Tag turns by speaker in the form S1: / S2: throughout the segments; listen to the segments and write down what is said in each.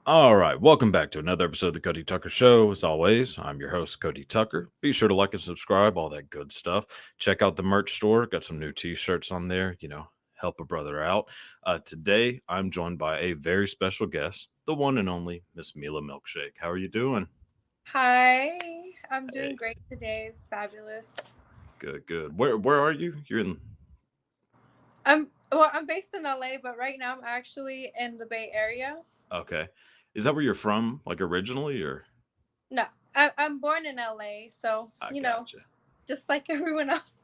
S1: All right, welcome back to another episode of the Cody Tucker Show. As always, I'm your host, Cody Tucker. Be sure to like and subscribe, all that good stuff. Check out the merch store, got some new t shirts on there, help a brother out. Today, I'm joined by a very special guest, the one and only Miss Mila Milkshake. How are you doing?
S2: Hi, I'm doing
S1: Hey,
S2: great today. Fabulous.
S1: good, good. Where are you? You're in.
S2: I'm based in LA, but right now I'm actually in the Bay Area.
S1: Okay. Is that where you're from, like originally, or?
S2: No, I'm born in LA, so
S1: I gotcha.
S2: just like everyone else.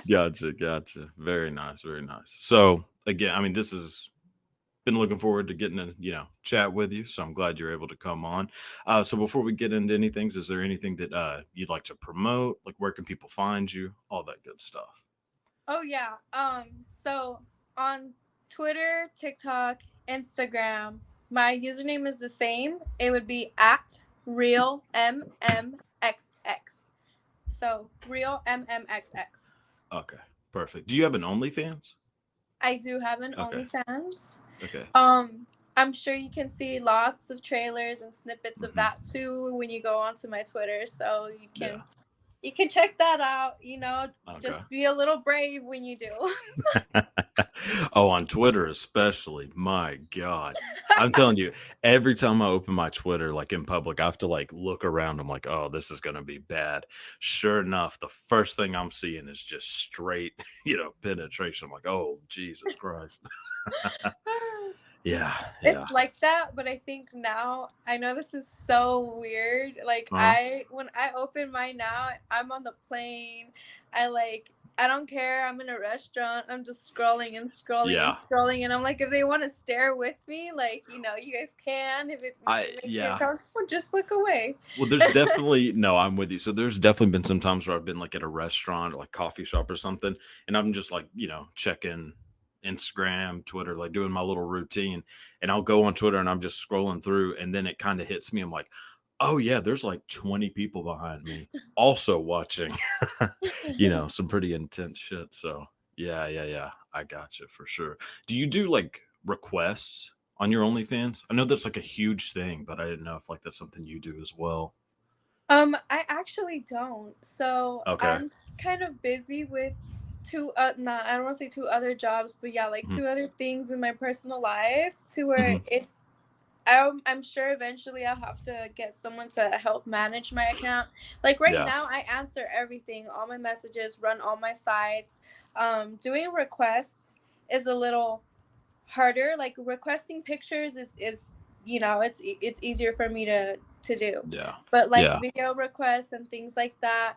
S1: Gotcha, gotcha. Very nice, very nice. So, again, I mean, this is been looking forward to getting to chat with you, so I'm glad you're able to come on. So before we get into anything, is there anything that you'd like to promote, like where can people find you, all that good stuff?
S2: Oh yeah. So on Twitter, TikTok, Instagram, my username is the same. It would be at real mmxx. So real mmxx.
S1: Okay, perfect. Do you have an OnlyFans?
S2: I do have an
S1: Okay,
S2: OnlyFans.
S1: okay.
S2: Um, I'm sure you can see lots of trailers and snippets of
S1: Hmm.
S2: that too when you go onto my Twitter. So
S1: Yeah.
S2: you can check that out.
S1: Okay.
S2: Just be a little brave when you do.
S1: Oh, on Twitter especially. My God. I'm telling you, every time I open my Twitter, like in public, I have to like look around. I'm like, oh, this is gonna be bad. Sure enough, the first thing I'm seeing is just straight, penetration. I'm like, oh, Jesus Christ. Yeah, yeah.
S2: It's like that, but I think now I know this is so weird. Like
S1: Uh-huh.
S2: I when I open mine now, I'm on the plane. I don't care. I'm in a restaurant. I'm just scrolling and scrolling and
S1: Yeah.
S2: scrolling and I'm like if they want to stare with me, like, you guys can. If it makes you
S1: Yeah.
S2: uncomfortable, just look away.
S1: Well, there's definitely no, I'm with you. So there's definitely been some times where I've been like at a restaurant or like coffee shop or something, and I'm just like, checking Instagram, Twitter, like doing my little routine. And I'll go on Twitter and I'm just scrolling through, and then it kind of hits me. I'm like, oh yeah, there's like 20 people behind me also watching, some pretty intense shit. So yeah, yeah, yeah. I got you for sure. Do you do like requests on your OnlyFans? I know that's like a huge thing, but I didn't know if like that's something you do as well.
S2: I actually don't. So
S1: Okay.
S2: I'm kind of busy with I don't want to say two other jobs, but yeah, like
S1: Mhm,
S2: two other things in my personal life to where
S1: mhm.
S2: I'm sure eventually I'll have to get someone to help manage my account. Like right
S1: Yeah,
S2: now, I answer everything, all my messages, run all my sites. Doing requests is a little harder. Like requesting pictures is it's easier for me to do,
S1: yeah,
S2: but like
S1: yeah,
S2: video requests and things like that,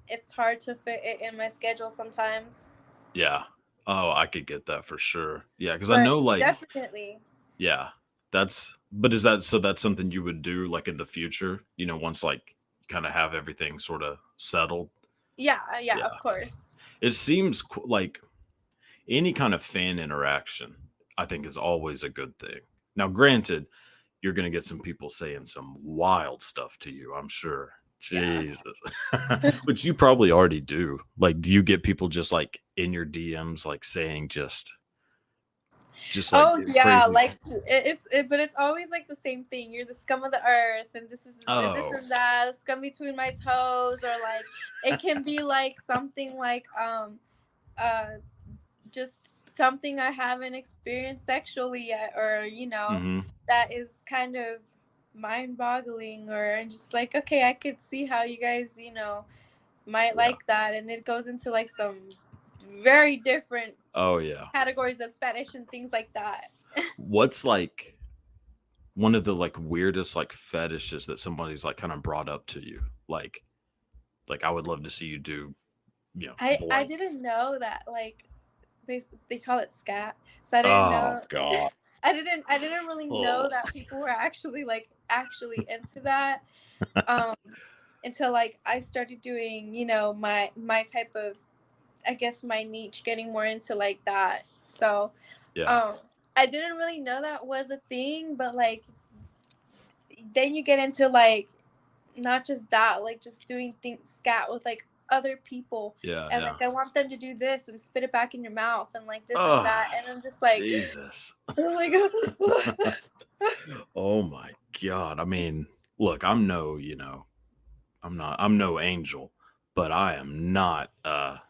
S2: it's hard to fit it in my schedule sometimes.
S1: yeah. Oh, I could get that for sure. Yeah, because I
S2: But
S1: know, like,
S2: definitely,
S1: yeah, but is that so that's something you would do, like, in the future, once, like, you kinda have everything sorta settled?
S2: yeah, yeah,
S1: Yeah.
S2: of course.
S1: It seems like any kind of fan interaction, I think, is always a good thing. Now, granted, you're gonna get some people saying some wild stuff to you, I'm sure.
S2: Yeah.
S1: Jesus. Which you probably already do. Like, do you get people just, like, in your DMs, like, saying just, like,
S2: Oh yeah,
S1: crazy
S2: like but it's always like the same thing. You're the scum of the earth, and this
S1: Oh,
S2: and that, scum between my toes, or like it can be like something like uh just something I haven't experienced sexually yet, or
S1: mhm,
S2: that is kind of mind boggling, or I'm just like, okay, I could see how you guys, might
S1: yeah.
S2: like that, and it goes into like some very different
S1: Oh, yeah.
S2: categories of fetish and things like that.
S1: What's, like, one of the, like, weirdest, like, fetishes that somebody's, like, kinda brought up to you? I would love to see you do,
S2: I
S1: blank.
S2: didn't know that, like, they call it scat, so I didn't
S1: Oh
S2: know.
S1: god.
S2: I didn't really know
S1: Oh.
S2: that people were actually into that, um, until, like, I started doing, my type of, I guess, my niche, getting more into, like, that. So,
S1: Yeah,
S2: um, I didn't really know that was a thing, but, like, then you get into, like, not just that, like, just doing things scat with, like, other people,
S1: Yeah,
S2: and
S1: yeah.
S2: like I want them to do this and spit it back in your mouth and like this and
S1: Oh,
S2: that, and I'm just like,
S1: Jesus.
S2: oh my god.
S1: Oh my god. I mean, look, I'm no, I'm no angel, but I am not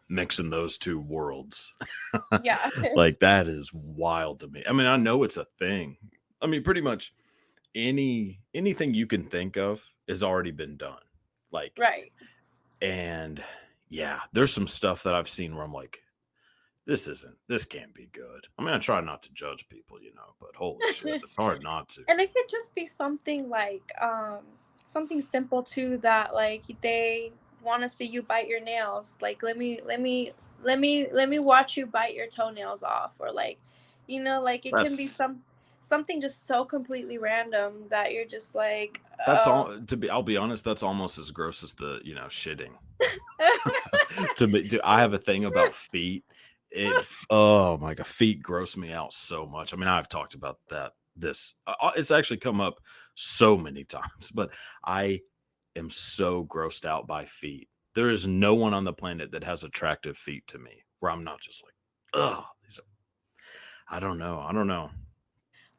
S1: mixing those two worlds.
S2: Yeah.
S1: Like that is wild to me. I mean, I know it's a thing. I mean, pretty much anything you can think of has already been done. Like,
S2: Right.
S1: and yeah, there's some stuff that I've seen where I'm like, this can't be good. I mean, I try not to judge people, but holy shit, it's hard not to.
S2: And it could just be something like something simple too, that like they want to see you bite your nails, like let me watch you bite your toenails off, or like, like it can be
S1: That's
S2: something just so completely random that you're just like,
S1: that's all I'll be honest, that's almost as gross as the, shitting. To me, I have a thing about feet. Oh my god, feet gross me out so much. I mean, I've talked about it's actually come up so many times, but I am so grossed out by feet. There is no one on the planet that has attractive feet to me where I'm not just like, oh, I don't know. I don't know.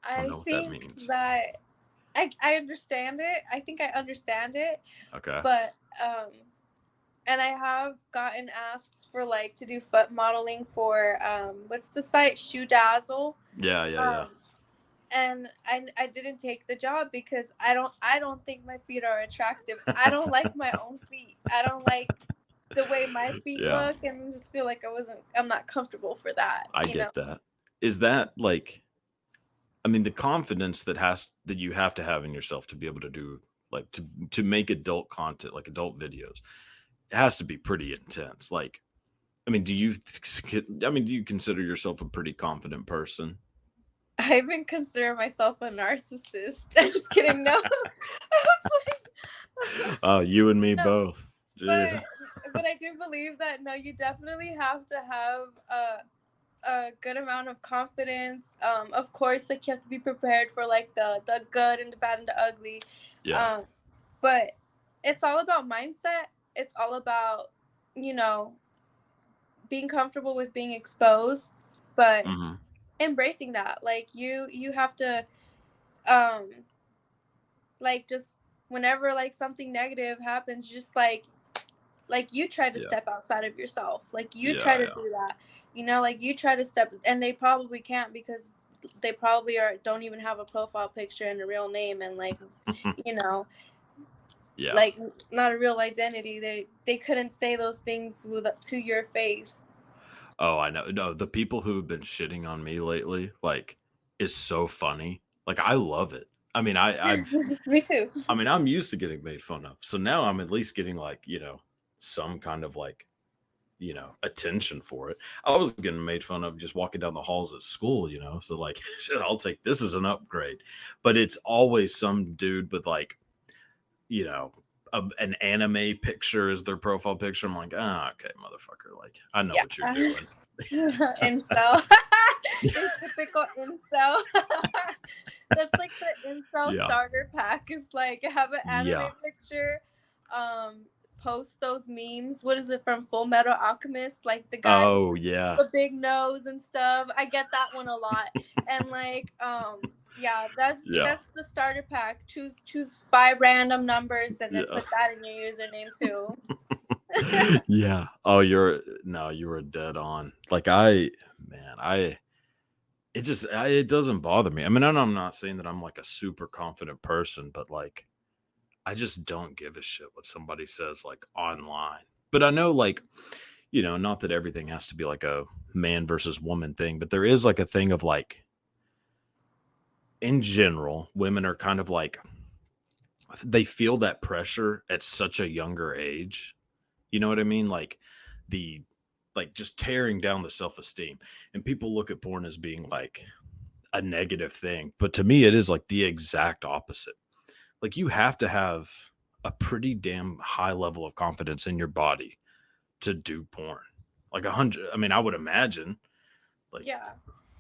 S1: I don't
S2: I
S1: know what that
S2: think
S1: means.
S2: that I understand it. I think I understand it,
S1: Okay.
S2: but um and I have gotten asked for like to do foot modeling for what's the site, Shoe Dazzle.
S1: Yeah, yeah, yeah.
S2: Um and I didn't take the job because I don't think my feet are attractive. I don't like my own feet. I don't like the way my feet
S1: Yeah,
S2: look, and I just feel like I'm not comfortable for that,
S1: I
S2: you know.
S1: get that. Is that like I mean, the confidence that you have to have in yourself to be able to do like to make adult content, like adult videos, it has to be pretty intense. Like, I mean, do you consider yourself a pretty confident person?
S2: I even consider myself a narcissist. I'm just kidding. No.
S1: Oh, you and me
S2: No,
S1: both. Jeez.
S2: but I do believe that no, you definitely have to have a good amount of confidence. Of course, like you have to be prepared for like the good and the bad and the ugly.
S1: Yeah.
S2: Um, but it's all about mindset. It's all about, you know, being comfortable with being exposed, but
S1: Hmm.
S2: embracing that. Like you have to um like just whenever like something negative happens, just like you try to
S1: Yeah.
S2: step outside of yourself, like you try
S1: Yeah.
S2: to do that, like you try to step, and they probably can't because they probably are don't even have a profile picture and a real name, and like,
S1: Yeah.
S2: you know
S1: Yeah.
S2: like not a real identity. They couldn't say those things to your face.
S1: Oh, I know. No, the people who have been shitting on me lately, like, is so funny. Like, I love it. I mean,
S2: Me too.
S1: I'm used to getting made fun of. So now I'm at least getting like, some kind of like, attention for it. I was getting made fun of just walking down the halls at school, So like, shit, I'll take this as an upgrade. But it's always some dude with like, you know, an anime picture as their profile picture. I'm like, okay, motherfucker. Like, I know
S2: Yeah.
S1: what you're doing.
S2: Incel. In typical incel. That's like the incel
S1: Yeah.
S2: starter pack, is like have an
S1: Yeah.
S2: anime picture, um, post those memes. What is it from Full Metal Alchemist? Like the guy with
S1: Oh, yeah.
S2: the big nose and stuff. I get that one a lot. And like, yeah, that's
S1: Yeah.
S2: that's the starter pack. Choose five random numbers and then
S1: Yeah.
S2: put that in your username too.
S1: Yeah. Oh, you were dead on. Like man, it doesn't bother me. I mean, I'm not saying that I'm like a super confident person, but like, I just don't give a shit what somebody says like online. But I know like, not that everything has to be like a man versus woman thing, but there is like a thing of like, in general, women are kind of like, they feel that pressure at such a younger age. You know what I mean? Like the just tearing down the self-esteem. And people look at porn as being like a negative thing, but to me it is like the exact opposite. Like you have to have a pretty damn high level of confidence in your body to do porn. Like 100, I mean, I would imagine. Like,
S2: Yeah.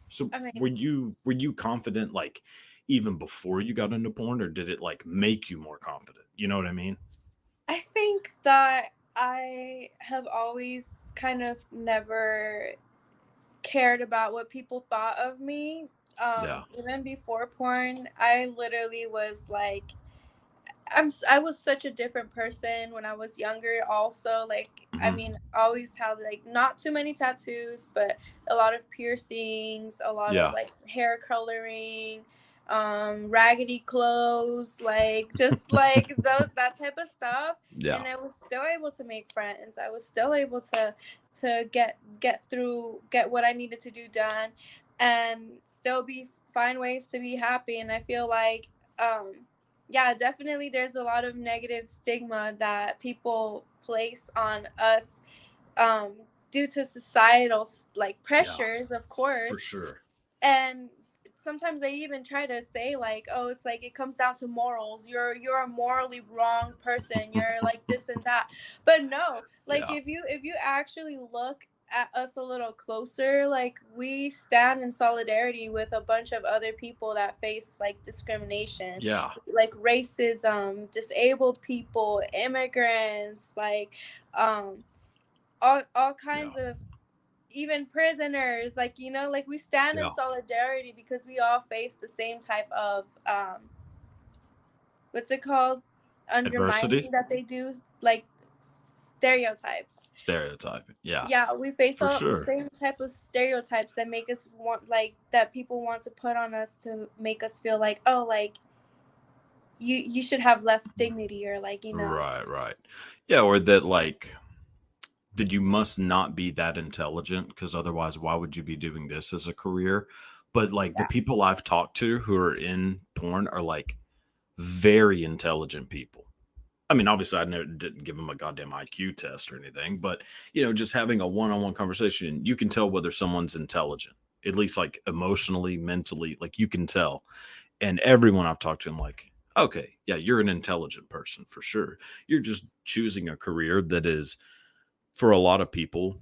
S1: so
S2: I mean,
S1: were you confident like even before you got into porn, or did it like make you more confident? You know what I mean?
S2: I think that I have always kind of never cared about what people thought of me.
S1: Yeah.
S2: Even before porn, I literally was like, I was such a different person when I was younger also, like, I
S1: Hmm.
S2: mean, I always had, like, not too many tattoos, but a lot of piercings, a lot of,
S1: Yeah.
S2: like, hair coloring, raggedy clothes, like, just, like, those that type of stuff,
S1: Yeah.
S2: and I was still able to make friends. I was still able to get what I needed to do done, and still be find ways to be happy, and I feel like, yeah, definitely there's a lot of negative stigma that people place on us, um, due to societal like
S1: Yeah.
S2: pressures, of
S1: For
S2: course.
S1: sure.
S2: And sometimes they even try to say like, oh, it's like it comes down to morals, you're a morally wrong person, you're like this and that. But no, like
S1: Yeah.
S2: if you actually look at us a little closer, like we stand in solidarity with a bunch of other people that face like discrimination,
S1: Yeah.
S2: like racism, disabled people, immigrants, like um all
S1: Yeah.
S2: kinds of, even prisoners, like, you know, like we stand in
S1: Yeah.
S2: solidarity because we all face the same type of what's it called, undermining
S1: Adversity.
S2: that they do, like stereotypes.
S1: Stereotyping. Yeah.
S2: Yeah, we face
S1: For
S2: all the
S1: sure.
S2: same type of stereotypes that make us want, like, that people want to put on us to make us feel like, oh, like you should have less dignity, or like, you know.
S1: Right. Right. Yeah. Or that like that you must not be that intelligent because otherwise, why would you be doing this as a career? But like the
S2: Yeah.
S1: people I've talked to who are in porn are like very intelligent people. I mean, obviously, I never didn't give them a goddamn IQ test or anything, but just having a one-on-one conversation, you can tell whether someone's intelligent, at least like emotionally, mentally, like you can tell. And everyone I've talked to, I'm like, okay, yeah, you're an intelligent person for sure. You're just choosing a career that is, for a lot of people,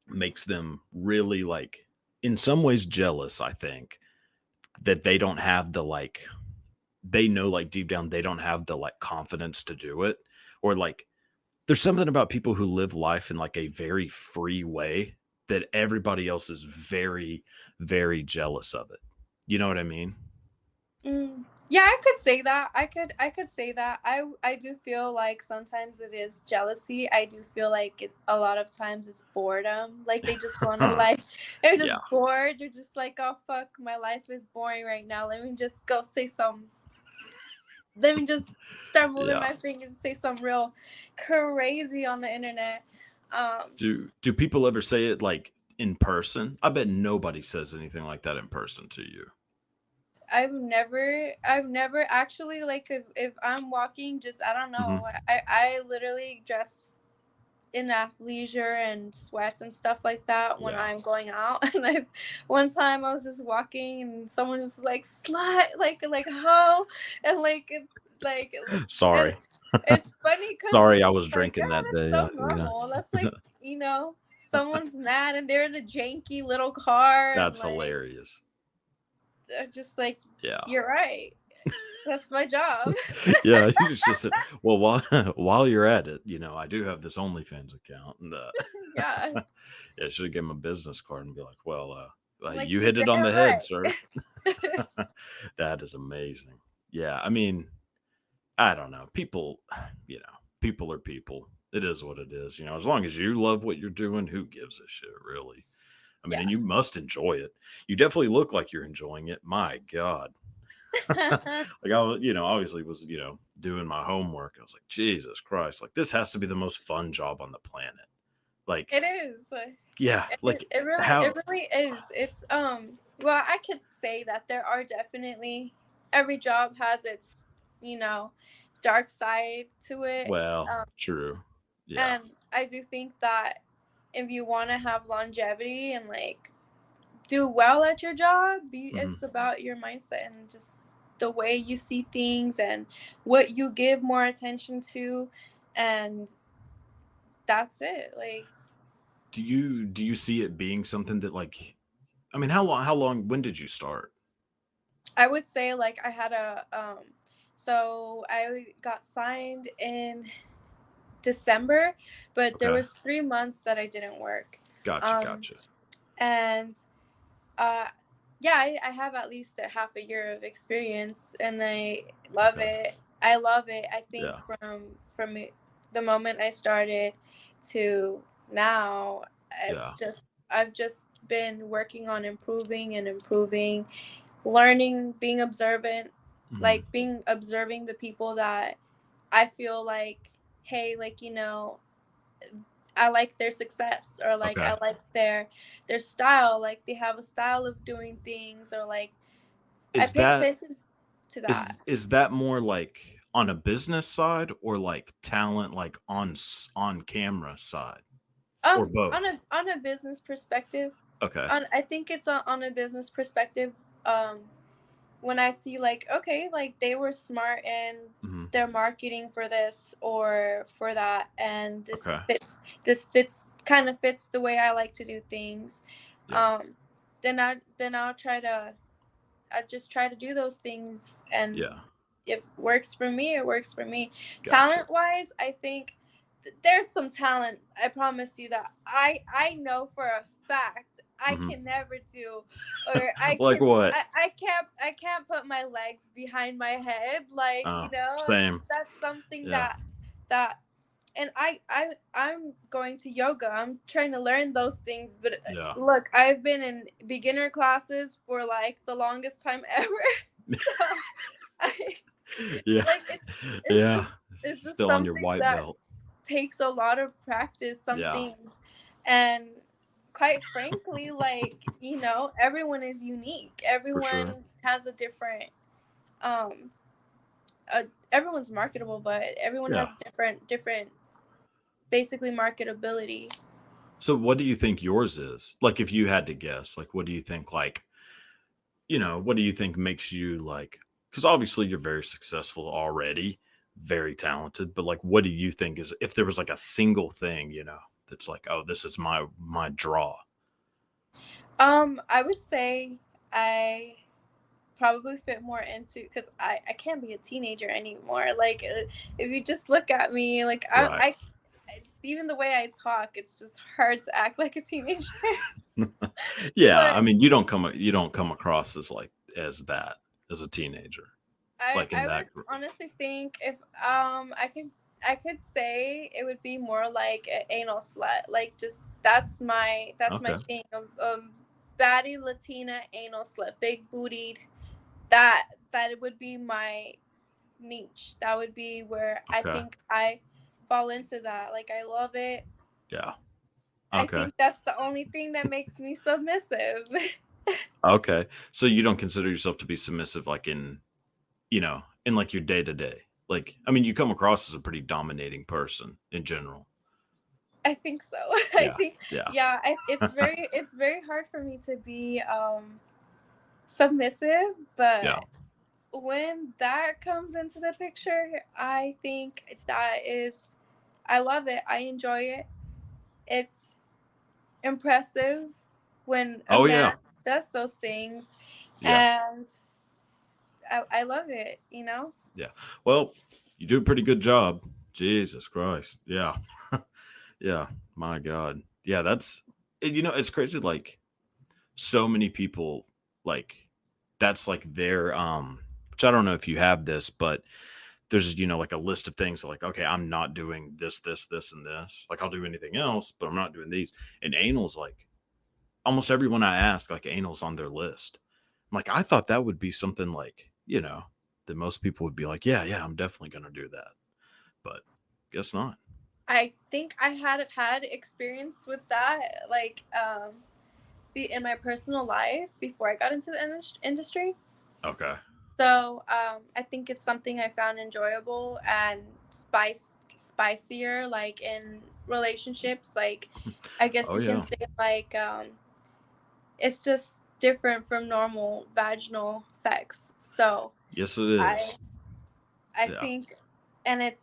S1: makes them really like, in some ways, jealous. I think that they don't have the like they know like deep down they don't have the like confidence to do it, or like there's something about people who live life in like a very free way that everybody else is very, very jealous of it. You know what I mean?
S2: Yeah, I could say that. I could say that. I do feel like sometimes it is jealousy. I do feel like a lot of times it's boredom. Like they just want to like they're just
S1: Yeah.
S2: bored. They're just like, "Oh fuck, my life is boring right now. Let me just go say some let me just start moving
S1: Yeah.
S2: my fingers and say something real crazy on the internet." Um
S1: Do people ever say it like in person? I bet nobody says anything like that in person to you.
S2: I've never actually, like, if I'm walking, just I don't
S1: Hmm.
S2: know. I literally dress in athleisure and sweats and stuff like that when
S1: Yeah.
S2: I'm going out. And I one time I was just walking and someone just like slut, like hoe, and like and
S1: Sorry.
S2: it's funny because
S1: Sorry, I
S2: it's
S1: was
S2: like,
S1: drinking
S2: girl,
S1: that
S2: that's
S1: day.
S2: so
S1: Yeah.
S2: normal. That's like, you know, someone's mad and they're in a janky little car and
S1: That's
S2: like
S1: hilarious.
S2: they're just like,
S1: Yeah.
S2: you're right. That's my job.
S1: Yeah, you just said, well, while while you're at it, I do have this OnlyFans account, and
S2: Yeah.
S1: yeah, I should give him a business card and be like, well,
S2: Like
S1: you
S2: you
S1: hit
S2: did
S1: it on the head,
S2: it
S1: sir.
S2: right.
S1: That is amazing. Yeah, I mean, I don't know. People, people are people. It is what it is. As long as you love what you're doing, who gives a shit, really? I mean,
S2: Yeah.
S1: and you must enjoy it. You definitely look like you're enjoying it. My God. Like I was, obviously was, doing my homework. I was like, Jesus Christ, like this has to be the most fun job on the planet. Like,
S2: It is.
S1: yeah, like
S2: It
S1: how,
S2: really is. It's well, I could say that there are definitely, every job has its, you know, dark side to it.
S1: well,
S2: Um
S1: true. Yeah.
S2: and I do think that if you want to have longevity and like do well at your job,
S1: Hmm.
S2: it's about your mindset and just the way you see things and what you give more attention to, and that's it. Like,
S1: Do you see it being something that like, I mean, when did you start?
S2: I would say like I had a so I got signed in December, but there
S1: Okay.
S2: was 3 months that I didn't work.
S1: Gotcha.
S2: Um,
S1: Gotcha.
S2: and uh, yeah, I have at least a half a year of experience, and I love
S1: Okay.
S2: it. I love it. I think
S1: Yeah.
S2: the moment I started to now,
S1: Yeah.
S2: it's just I've just been working on improving and improving, learning, being observant,
S1: Hmm.
S2: like being observing the people that I feel like, hey, like, I like their success, or like
S1: Okay.
S2: I like their style, like they have a style of doing things, or like I
S1: Is
S2: pay
S1: that
S2: attention to that.
S1: is that more like on a business side or like talent like on camera side or both?
S2: On a business perspective,
S1: Okay.
S2: I think it's on a business perspective. Um, when I see like, okay, like they were smart in
S1: Hmm.
S2: their marketing for this or for that, and
S1: Okay.
S2: this fits kind of fits the way I like to do things.
S1: Yeah.
S2: Um, then I'll try to I just try to do those things, and
S1: Yeah.
S2: if it works for me, it works for me.
S1: Gotcha.
S2: Talent wise, I think there's some talent. I promise you that I know for a fact I
S1: Hmm.
S2: can never do, or
S1: Like what?
S2: I can't put my legs behind my head, like,
S1: Same.
S2: that's something
S1: Yeah.
S2: that and I'm going to yoga. I'm trying to learn those things, but
S1: Yeah.
S2: look, I've been in beginner classes for like the longest time ever. So I
S1: Yeah.
S2: like
S1: Yeah.
S2: it's just
S1: Still on your
S2: something
S1: white
S2: that
S1: belt.
S2: takes a lot of practice, some
S1: Yeah,
S2: things. And quite frankly, like, everyone is unique.
S1: for sure.
S2: Everyone has a different um everyone's marketable, but everyone
S1: Yeah.
S2: has different basically marketability.
S1: So what do you think yours is? Like if you had to guess, like what do you think what do you think makes you like cuz obviously you're very successful already, very talented, but like what do you think is if there was like a single thing, that's like, "Oh, this is my draw."
S2: I would say I probably fit more into, because I can't be a teenager anymore. Like, if you just look at me, like
S1: Right.
S2: even the way I talk, it's just hard to act like a teenager.
S1: Yeah, I
S2: But
S1: mean, you don't come across as like as that as a teenager, like in
S2: I would
S1: that
S2: honestly think if I could say it would be more like an anal slut. Like, just that's my
S1: Okay.
S2: thing. Baddie Latina anal slut, big bootied. That would be my niche. That would be where I
S1: Okay.
S2: think I fall into that. Like, I love it.
S1: Yeah.
S2: I
S1: Okay.
S2: think that's the only thing that makes me submissive.
S1: Okay. So you don't consider yourself to be submissive like in like your day to day. Like I mean, you come across as a pretty dominating person in general.
S2: I think so. I
S1: Yeah.
S2: think,
S1: Yeah.
S2: yeah. It's very hard for me to be submissive,
S1: Yeah.
S2: but when that comes into the picture, I think I love it. I enjoy it. It's impressive when a
S1: Oh yeah.
S2: man does those things,
S1: Yeah.
S2: and I love it.
S1: Yeah. Well, you do a pretty good job. Jesus Christ. Yeah. Yeah. My God. Yeah, it's crazy like so many people like that's like their which I don't know if you have this, but there's like a list of things like, okay, I'm not doing this and this, like I'll do anything else but I'm not doing these, and anal's like almost everyone I ask, like anal's on their list. I'm like, I thought that would be something like that most people would be like, yeah, I'm definitely gonna do that, but guess not.
S2: I think I had experience with that, like, be in my personal life before I got into the industry.
S1: Okay.
S2: So I think it's something I found enjoyable and spicier, like in relationships. Like, I guess
S1: Oh
S2: you can
S1: yeah.
S2: say, like, it's just different from normal vaginal sex. So
S1: Yes it
S2: I
S1: is.
S2: I
S1: Yeah.
S2: think, and I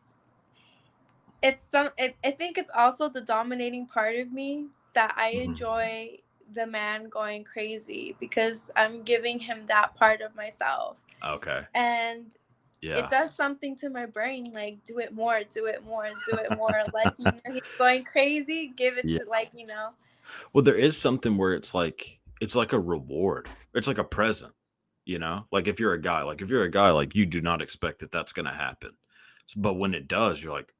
S2: think it's also the dominating part of me that I
S1: Mhm.
S2: enjoy the man going crazy, because I'm giving him that part of myself.
S1: Okay.
S2: And it
S1: Yeah.
S2: does something to my brain. Like, do it more, do it more, do it more. Like, he's going crazy. Give it
S1: Yeah.
S2: to, like, you know.
S1: Well, there is something where it's like a reward. It's like a present, Like if you're a guy, like you do not expect that that's going to happen. But when it does, you're like,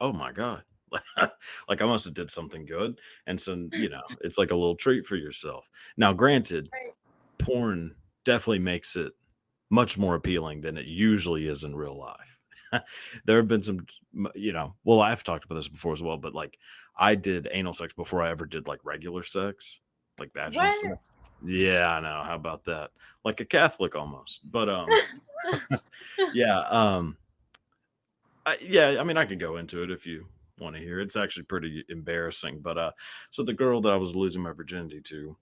S1: "Oh my god." Like I must have did something good. And so, it's like a little treat for yourself. Now, granted,
S2: Right.
S1: porn definitely makes it much more appealing than it usually is in real life. There have been some, well, I've talked about this before as well, but like I did anal sex before I ever did like regular sex, like vaginal sex.
S2: What?
S1: Yeah, I know. How about that? Like a Catholic almost. But yeah, yeah, I mean I could go into it if you want to hear. It's actually pretty embarrassing, but so the girl that I was losing my virginity to,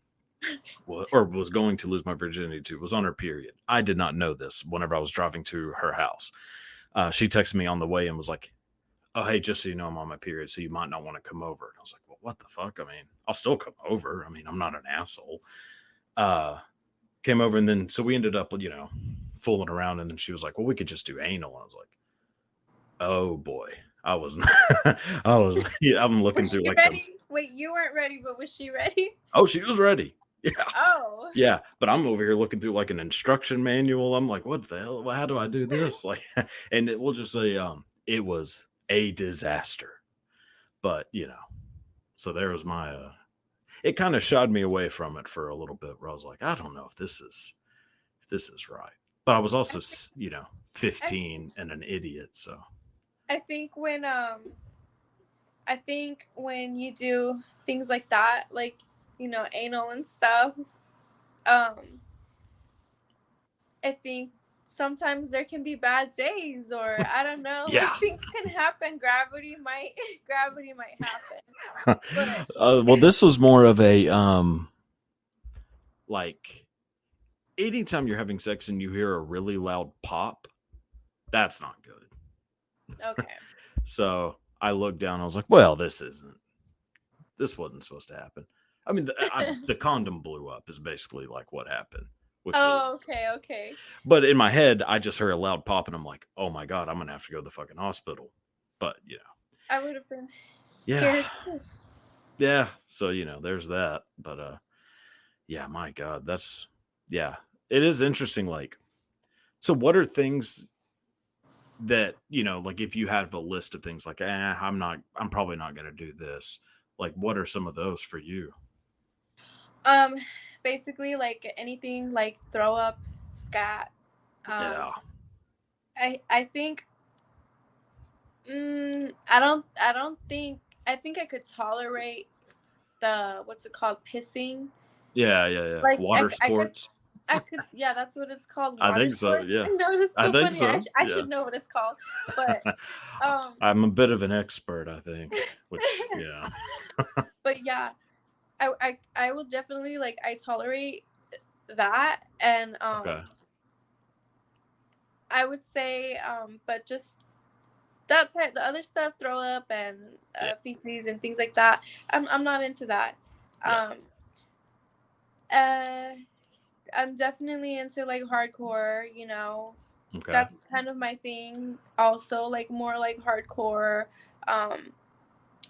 S1: or was going to lose my virginity to, was on her period. I did not know this whenever I was driving to her house. She texted me on the way and was like, "Oh, hey, just so you know, I'm on my period, so you might not want to come over." And I was like, "Well, what the fuck? I mean, I'll still come over. I mean, I'm not an asshole." Uh, Came over, and then so we ended up, fooling around. And then she was like, "Well, we could just do anal." And I was like, "Oh boy." I was, I was, yeah, I'm looking
S2: Was
S1: through
S2: she
S1: like the,
S2: ready? Wait, you weren't ready, but was she ready?
S1: oh, she was ready. Yeah.
S2: Oh.
S1: Yeah, but I'm over here looking through like an instruction manual. I'm like, what the hell? How do I do this? Like, and we'll just say, it was a disaster. But so there was my. It kind of shied me away from it for a little bit, where I was like, I don't know if this is right. But I was also,
S2: I,
S1: 15 and an idiot. So
S2: I think when you do things like that, like, anal and stuff, um I think sometimes there can be bad days, or I don't know,
S1: yeah.
S2: like things can happen. Gravity might happen. But
S1: Well, this was more of a like anytime you're having sex and you hear a really loud pop, that's not good.
S2: okay.
S1: So I looked down. I was like, well, this wasn't supposed to happen. I mean, the condom blew up is basically like what happened, which
S2: Oh,
S1: was.
S2: okay, okay.
S1: But in my head, I just heard a loud pop, and I'm like, oh my god, I'm gonna have to go to the fucking hospital. But
S2: I would have been
S1: yeah,
S2: scared.
S1: yeah. So there's that. But yeah, my god, yeah, it is interesting. Like, so what are things that like if you have a list of things like, I'm probably not gonna do this. Like, what are some of those for you?
S2: Um, Basically, like anything like throw up, scat. Um,
S1: Yeah.
S2: I think. I don't think. I think I could tolerate the, what's it called, pissing.
S1: Yeah, yeah, yeah.
S2: Like
S1: Water
S2: I could.
S1: sports.
S2: Yeah, that's what it's called,
S1: I
S2: water
S1: think so.
S2: sports.
S1: Yeah,
S2: No, it's
S1: I
S2: so
S1: think
S2: funny.
S1: so.
S2: I
S1: Yeah.
S2: should know what it's called, but um,
S1: I'm a bit of an expert, I think. Which, yeah.
S2: but yeah, I will definitely, like, I tolerate that. And
S1: Okay.
S2: I would say, but just that type, the other stuff, throw up and
S1: Yeah.
S2: feces and things like that. I'm not into that.
S1: Yeah.
S2: Um, uh, I'm definitely into like hardcore.
S1: Okay.
S2: That's kind of my thing. Also, like more like hardcore, um,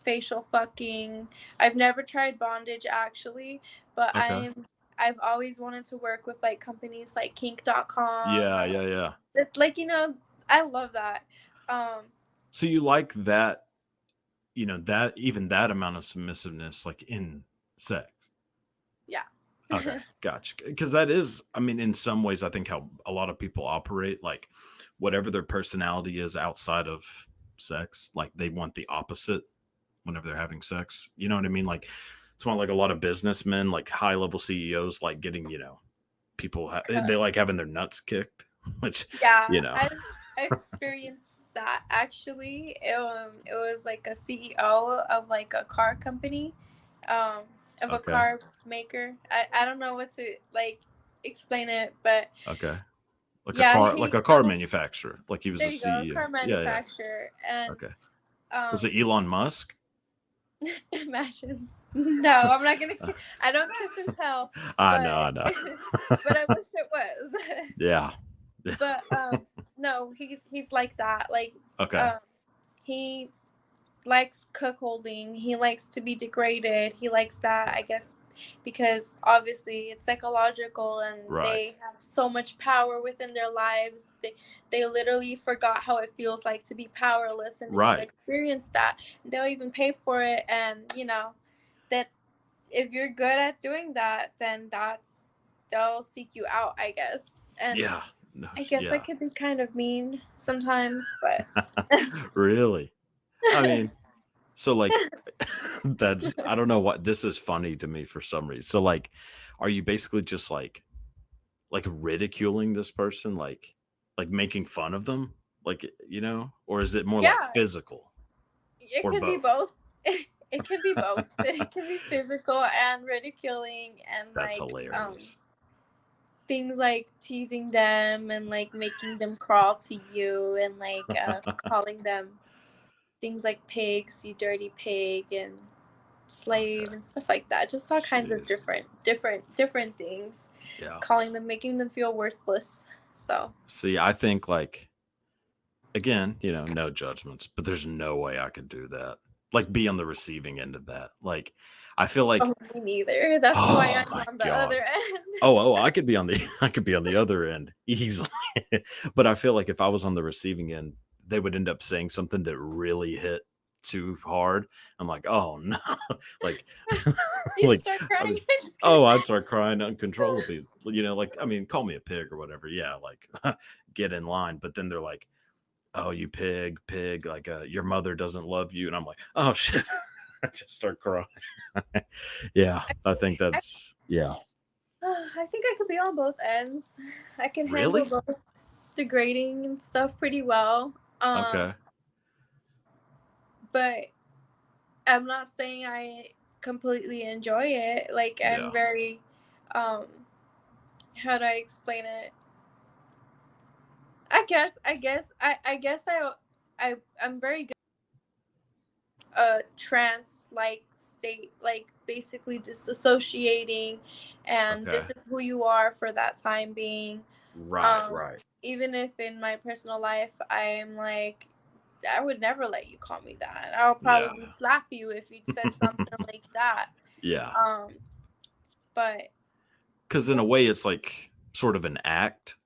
S2: facial fucking. I've never tried bondage actually, but
S1: Okay.
S2: I've always wanted to work with like companies like kink.com.
S1: Yeah, yeah, yeah.
S2: Like, I love that.
S1: So you like that, that even that amount of submissiveness, like in sex.
S2: Yeah.
S1: Okay, gotcha. Because that is, I mean, in some ways, I think how a lot of people operate, like whatever their personality is outside of sex, like they want the opposite whenever they're having sex. You know what I mean? Like it's why like a lot of businessmen, like high level CEOs, like getting, people they like having their nuts kicked, which
S2: Yeah,
S1: you know.
S2: I experienced that actually. It was like a CEO of like a car company, um, of a
S1: Okay,
S2: car maker. I don't know what to like explain it, but
S1: okay,
S2: yeah,
S1: like
S2: he
S1: a car manufacturer, like he was
S2: there
S1: a
S2: you go,
S1: CEO.
S2: car
S1: Yeah, yeah.
S2: manufacturer. And
S1: Okay, was
S2: um
S1: it Elon Musk?
S2: imagine. No, I'm not gonna. I don't kiss and tell,
S1: I know,
S2: but
S1: I know.
S2: but I wish it was.
S1: Yeah.
S2: But no, he's like that. Like,
S1: Okay.
S2: um, he likes cuckolding. He likes to be degraded. He likes that, I guess, because obviously it's psychological and
S1: Right.
S2: they have so much power within their lives. They literally forgot how it feels like to be powerless, and they've
S1: Right.
S2: experienced that. They'll even pay for it, and that if you're good at doing that, then they'll seek you out, I guess. And
S1: Yeah. No,
S2: I guess I
S1: yeah.
S2: could be kind of mean sometimes, but
S1: Really? I mean, so like that's I don't know what this is funny to me for some reason. So like are you basically just like ridiculing this person like making fun of them? Like or is it more like
S2: yeah,
S1: physical
S2: it
S1: or
S2: can be
S1: both?
S2: both. It can be both. It can be physical and ridiculing, and
S1: That's
S2: like
S1: hilarious.
S2: things like teasing them and like making them crawl to you, and like calling them things like pigs, you dirty pig, and slave
S1: Okay.
S2: and stuff like that. Just all kinds of
S1: Jeez.
S2: different things.
S1: Yeah.
S2: Calling them, making them feel worthless. So
S1: See, I think like again, no judgments, but there's no way I could do that. Like be on the receiving end of that. Like I feel like
S2: oh, me neither. That's why
S1: oh
S2: I'm
S1: my
S2: on the
S1: god.
S2: other end.
S1: Oh, I could be on the I could be on the other end easily. But I feel like if I was on the receiving end, they would end up saying something that really hit too hard. I'm like, "Oh no." Like
S2: You'd
S1: like
S2: start
S1: I
S2: crying.
S1: just
S2: I'm just kidding.
S1: oh, I'd start crying uncontrollably. Like I mean, call me a pig or whatever. Yeah, like get in line. But then they're like, "Oh, you pig, pig, like your mother doesn't love you." And I'm like, "Oh shit." I just start crying. Yeah, I think
S2: I,
S1: that's yeah.
S2: I think I could be on both ends. I can handle
S1: Really?
S2: both degrading and stuff pretty well.
S1: Okay.
S2: But I'm not saying I completely enjoy it. Like I'm
S1: Yeah.
S2: very, um, how do I explain it? I'm very good trance like state, like basically disassociating, and
S1: Okay.
S2: this is who you are for that time being.
S1: Right,
S2: um
S1: right.
S2: Even if in my personal life I'm like, I would never let you call me that. I'll
S1: Yeah.
S2: probably slap you if you'd said something like that.
S1: Yeah.
S2: um but
S1: Because in a way, it's like sort of an act,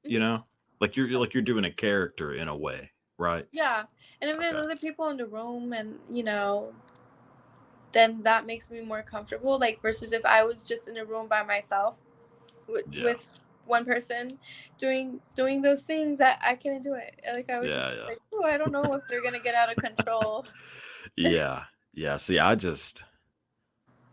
S1: you
S2: mhm,
S1: know? Like you're doing a character in a way, right?
S2: yeah, and if there's
S1: Okay.
S2: other people in the room, and then that makes me more comfortable, like versus if I was just in a room by myself
S1: Yeah.
S2: with one person doing those things, that I couldn't do it. Like I would
S1: Yeah,
S2: just be
S1: yeah.
S2: like, oh, I don't know if they're gonna get out of control.
S1: Yeah. Yeah. See, I just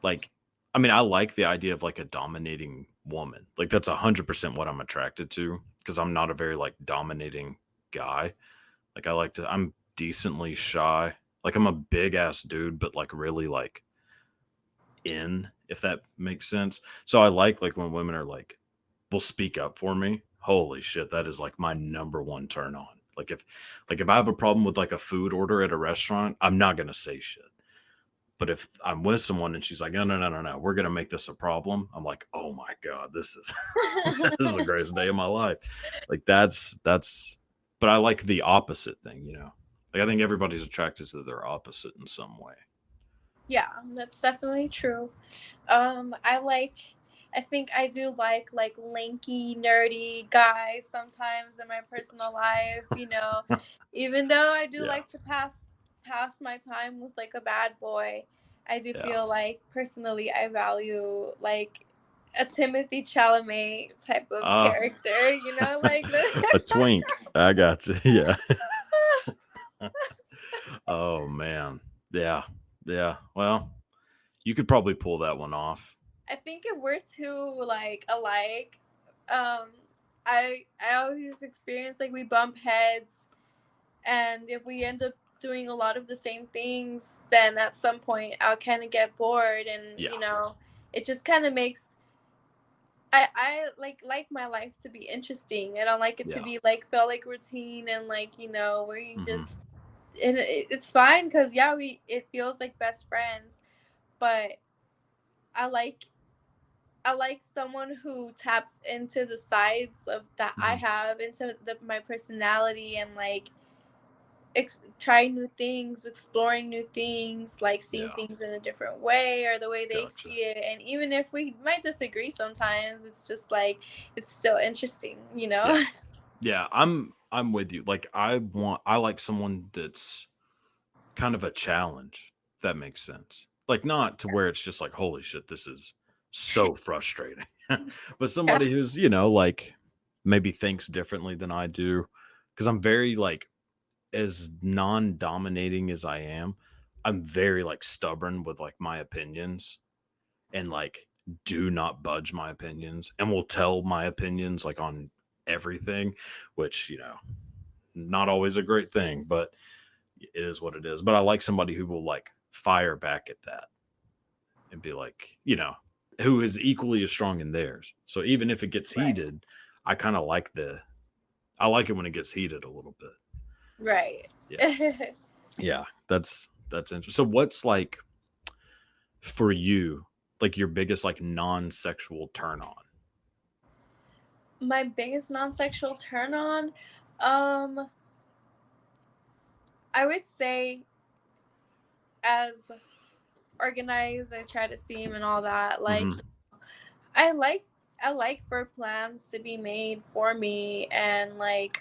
S1: like I mean, I like the idea of like a dominating woman. Like that's 100% what I'm attracted to because I'm not a very like dominating guy. Like I'm decently shy. Like I'm a big ass dude, but like really like if that makes sense. So I like when women are like will speak up for me. Holy shit, that is like my number one turn on. Like if I have a problem with like a food order at a restaurant, I'm not gonna say shit. But if I'm with someone and she's like, no, no, no, no, no, we're gonna make this a problem, I'm like, oh my god, this is this is the greatest day of my life. Like that's but I like the opposite thing. Like I think everybody's attracted to their opposite in some way.
S2: Yeah, that's definitely true. I like. I think I do like lanky, nerdy guys sometimes in my personal life. Even though I do
S1: Yeah.
S2: like to pass my time with like a bad boy, I do
S1: Yeah.
S2: feel like personally I value like a Timothy Chalamet type of
S1: Uh
S2: character. Like the.
S1: a twink. I got you. Yeah. Oh man. Yeah. Yeah. Well, you could probably pull that one off.
S2: I think if we're too like alike, um, I always experience like we bump heads, and if we end up doing a lot of the same things, then at some point I'll kind of get bored, and
S1: Yeah.
S2: it just kind of makes. I like my life to be interesting. I don't like it to
S1: Yeah.
S2: be like feel like routine, and like where you
S1: Hmm.
S2: just, and it's fine because yeah, we it feels like best friends, but I like I like someone who taps into the sides of that I
S1: Mhm.
S2: have, into my personality, and like trying new things, exploring new things, like seeing
S1: Yeah,
S2: things in a different way or the way they
S1: gotcha.
S2: see it. And even if we might disagree sometimes, it's just like it's still interesting, you
S1: Yeah.
S2: know?
S1: Yeah, I'm with you. Like I like someone that's kind of a challenge, if that makes sense. Like not to where it's just like, holy shit, this is so frustrating. But
S2: Yeah.
S1: somebody who's, like maybe thinks differently than I do. Cause I'm very like as non-dominating as I am, I'm very like stubborn with like my opinions and like do not budge my opinions and will tell my opinions like on everything, which, not always a great thing, but it is what it is. But I like somebody who will like fire back at that and be like, who is equally as strong in theirs. So even if it gets
S2: Right.
S1: heated, I kind of like I like it when it gets heated a little bit.
S2: Right.
S1: Yeah. Yeah. That's interesting. So what's like for you, like your biggest like non-sexual turn on?
S2: My biggest non-sexual turn on, um, I would say as organized I try to seem and all that. Like
S1: Hmm.
S2: I like I like for plans to be made for me, and like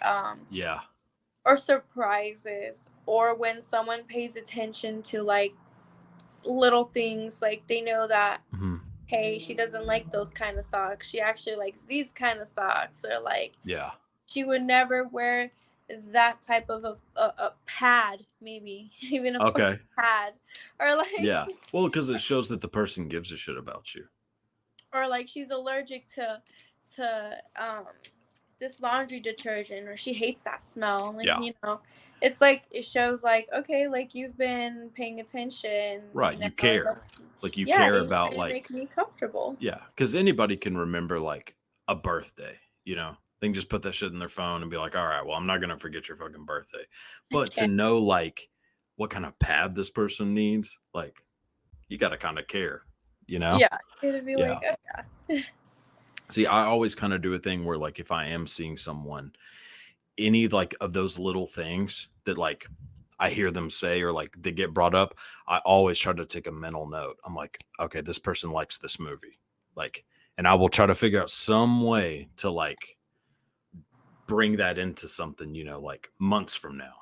S1: Yeah.
S2: or surprises, or when someone pays attention to like little things, like they know that
S1: Hmm.
S2: hey, she doesn't like those kind of socks, she actually likes these kind of socks, or like
S1: Yeah.
S2: she would never wear that type of a pad, maybe even a fucking
S1: Okay.
S2: pad, or like
S1: Yeah. Well, because it shows that the person gives a shit about you.
S2: or like she's allergic to this laundry detergent, or she hates that smell, like,
S1: Yeah.
S2: it's like it shows like okay, like you've been paying attention,
S1: Right. You
S2: like,
S1: care. Like you
S2: yeah,
S1: care
S2: you're
S1: about
S2: trying to
S1: like
S2: make me comfortable.
S1: yeah, because anybody can remember like a birthday, They can just put that shit in their phone and be like, all right, well, I'm not gonna forget your fucking birthday. But to
S2: Okay.
S1: know like what kind of pad this person needs, like you gotta kind of care, you know?
S2: Yeah, it'd be
S1: Yeah.
S2: like oh, yeah.
S1: See, I always kind of do a thing where like if I am seeing someone, any like of those little things that like I hear them say or like they get brought up, I always try to take a mental note. I'm like, okay, this person likes this movie. Like, and I will try to figure out some way to like bring that into something, like months from now.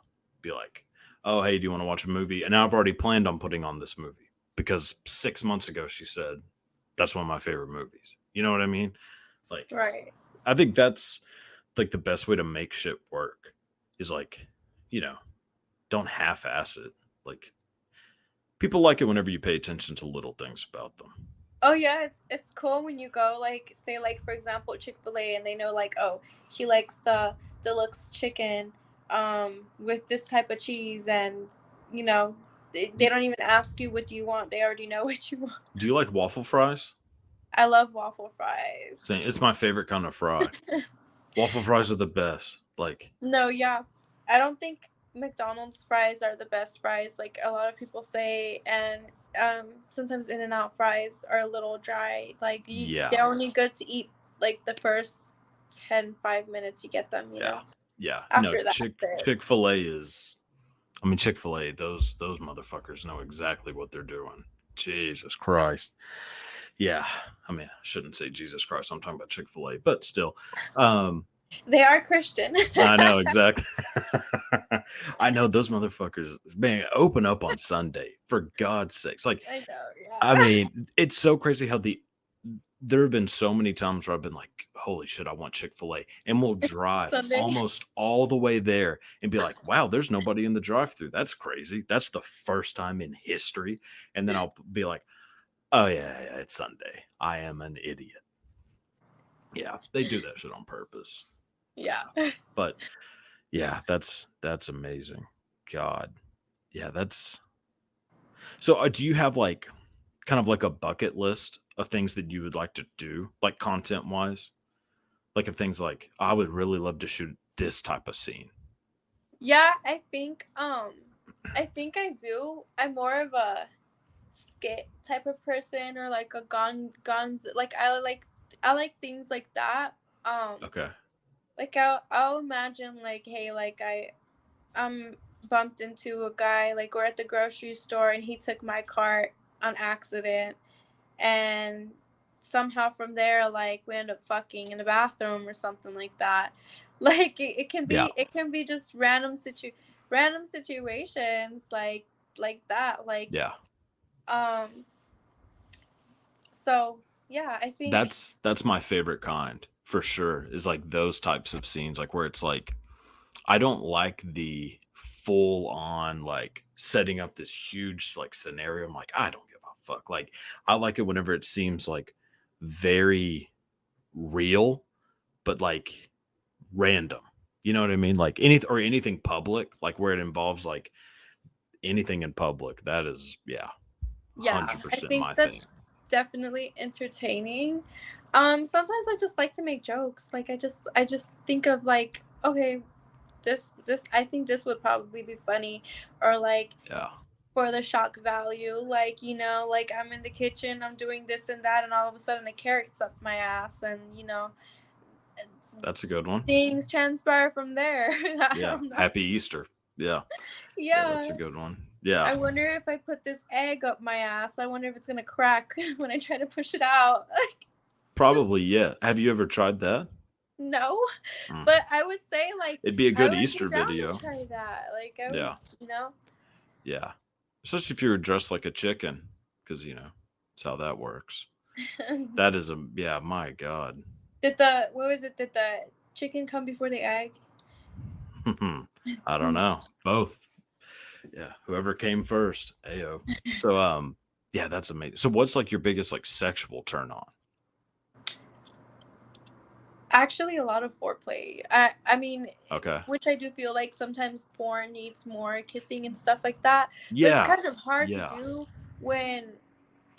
S1: Be like, oh, hey, do you want to watch a movie? And I've already planned on putting on this movie because 6 months ago she said that's one of my favorite movies. You know what I mean? Like,
S2: Right.
S1: I think that's like the best way to make shit work is like, you know, don't half ass it. Like people like it whenever you pay attention to little things about them.
S2: Oh yeah, it's cool when you go, like, say, like, for example, Chick-fil-A, and they know like, oh, she likes the deluxe chicken with this type of cheese, and they
S1: Y-
S2: don't even ask you what do you want. They already know what you want.
S1: Do you like waffle fries?
S2: I love waffle fries.
S1: Saying it's my favorite kind of fry. Waffle fries are the best. Like,
S2: No, yeah. I don't think McDonald's fries are the best fries, like a lot of people say, and sometimes In and Out fries are a little dry. Like
S1: yeah,
S2: they're only good to eat like the first 10, 5 minutes you get them.
S1: yeah, yeah. No,
S2: After that,
S1: Chick-fil-A is. I mean, Chick-fil-A. Those motherfuckers know exactly what they're doing. Jesus Christ. Yeah. I mean, I shouldn't say Jesus Christ. I'm talking about Chick-fil-A, but still. Um,
S2: they are Christian.
S1: I know exactly. I know those motherfuckers. Man, open up on Sunday for God's sakes. Like,
S2: I know,
S1: I
S2: yeah.
S1: mean, it's so crazy how there have been so many times where I've been like, "Holy shit, I want Chick-fil-A," and we'll drive
S2: Sunday.
S1: almost all the way there and be like, "Wow, there's nobody in the drive-through. That's crazy. That's the first time in history." And then I'll be like, "Oh yeah, yeah, it's Sunday. I am an idiot." Yeah, they do that shit on purpose.
S2: Yeah.
S1: But yeah, that's amazing. God. Yeah, that's so do you have like kind of like a bucket list of things that you would like to do, like content wise? Like of things like I would really love to shoot this type of scene.
S2: Yeah, I think I do. I'm more of a skit type of person, or like a guns, like I like things like that. um
S1: Okay.
S2: like I'll imagine like, hey, like bumped into a guy, like we're at the grocery store and he took my cart on accident, and somehow from there, like we end up fucking in the bathroom or something like that. Like
S1: Yeah.
S2: it can be just random situations like that, like
S1: Yeah.
S2: um so yeah, I think.
S1: That's my favorite kind for sure. Is like those types of scenes, like where it's like I don't like the full on like setting up this huge like scenario. I'm like, I don't give a fuck. Like I like it whenever it seems like very real, but like random. You know what I mean? Like anything public, like where it involves like anything in public. That is, yeah,
S2: Yeah, I
S1: 100%
S2: think
S1: my thing.
S2: that's definitely entertaining. Sometimes I just like to make jokes. Like I just think of like, okay, this I think this would probably be funny, or like
S1: Yeah,
S2: for the shock value, like, like I'm in the kitchen, I'm doing this and that, and all of a sudden a carrot's up my ass, and
S1: that's a good one.
S2: things transpire from there. I
S1: Yeah,
S2: don't know.
S1: Happy Easter. Yeah, yeah, that's a
S2: Yeah.
S1: good one. Yeah,
S2: I wonder if I put this egg up my ass, I wonder if it's gonna crack when I try to push it out. Like, just
S1: probably. Yeah. Have you ever tried that?
S2: no.
S1: Mm.
S2: But I would say, like,
S1: It'd be a
S2: I
S1: good
S2: would be
S1: Easter
S2: down to
S1: video.
S2: try that. Like, I would,
S1: Yeah,
S2: you know.
S1: yeah. Especially if you were dressed like a chicken, because that's how that works. That is yeah. My God.
S2: What was it? Did the chicken come before the egg?
S1: I don't know. Both. Yeah. Whoever came first. Ayo. So yeah, that's amazing. So what's like your biggest like sexual turn on?
S2: Actually, a lot of foreplay. I mean,
S1: Okay.
S2: which I do feel like sometimes porn needs more kissing and stuff like that, but it's
S1: Yeah.
S2: kind of hard to
S1: Yeah.
S2: do when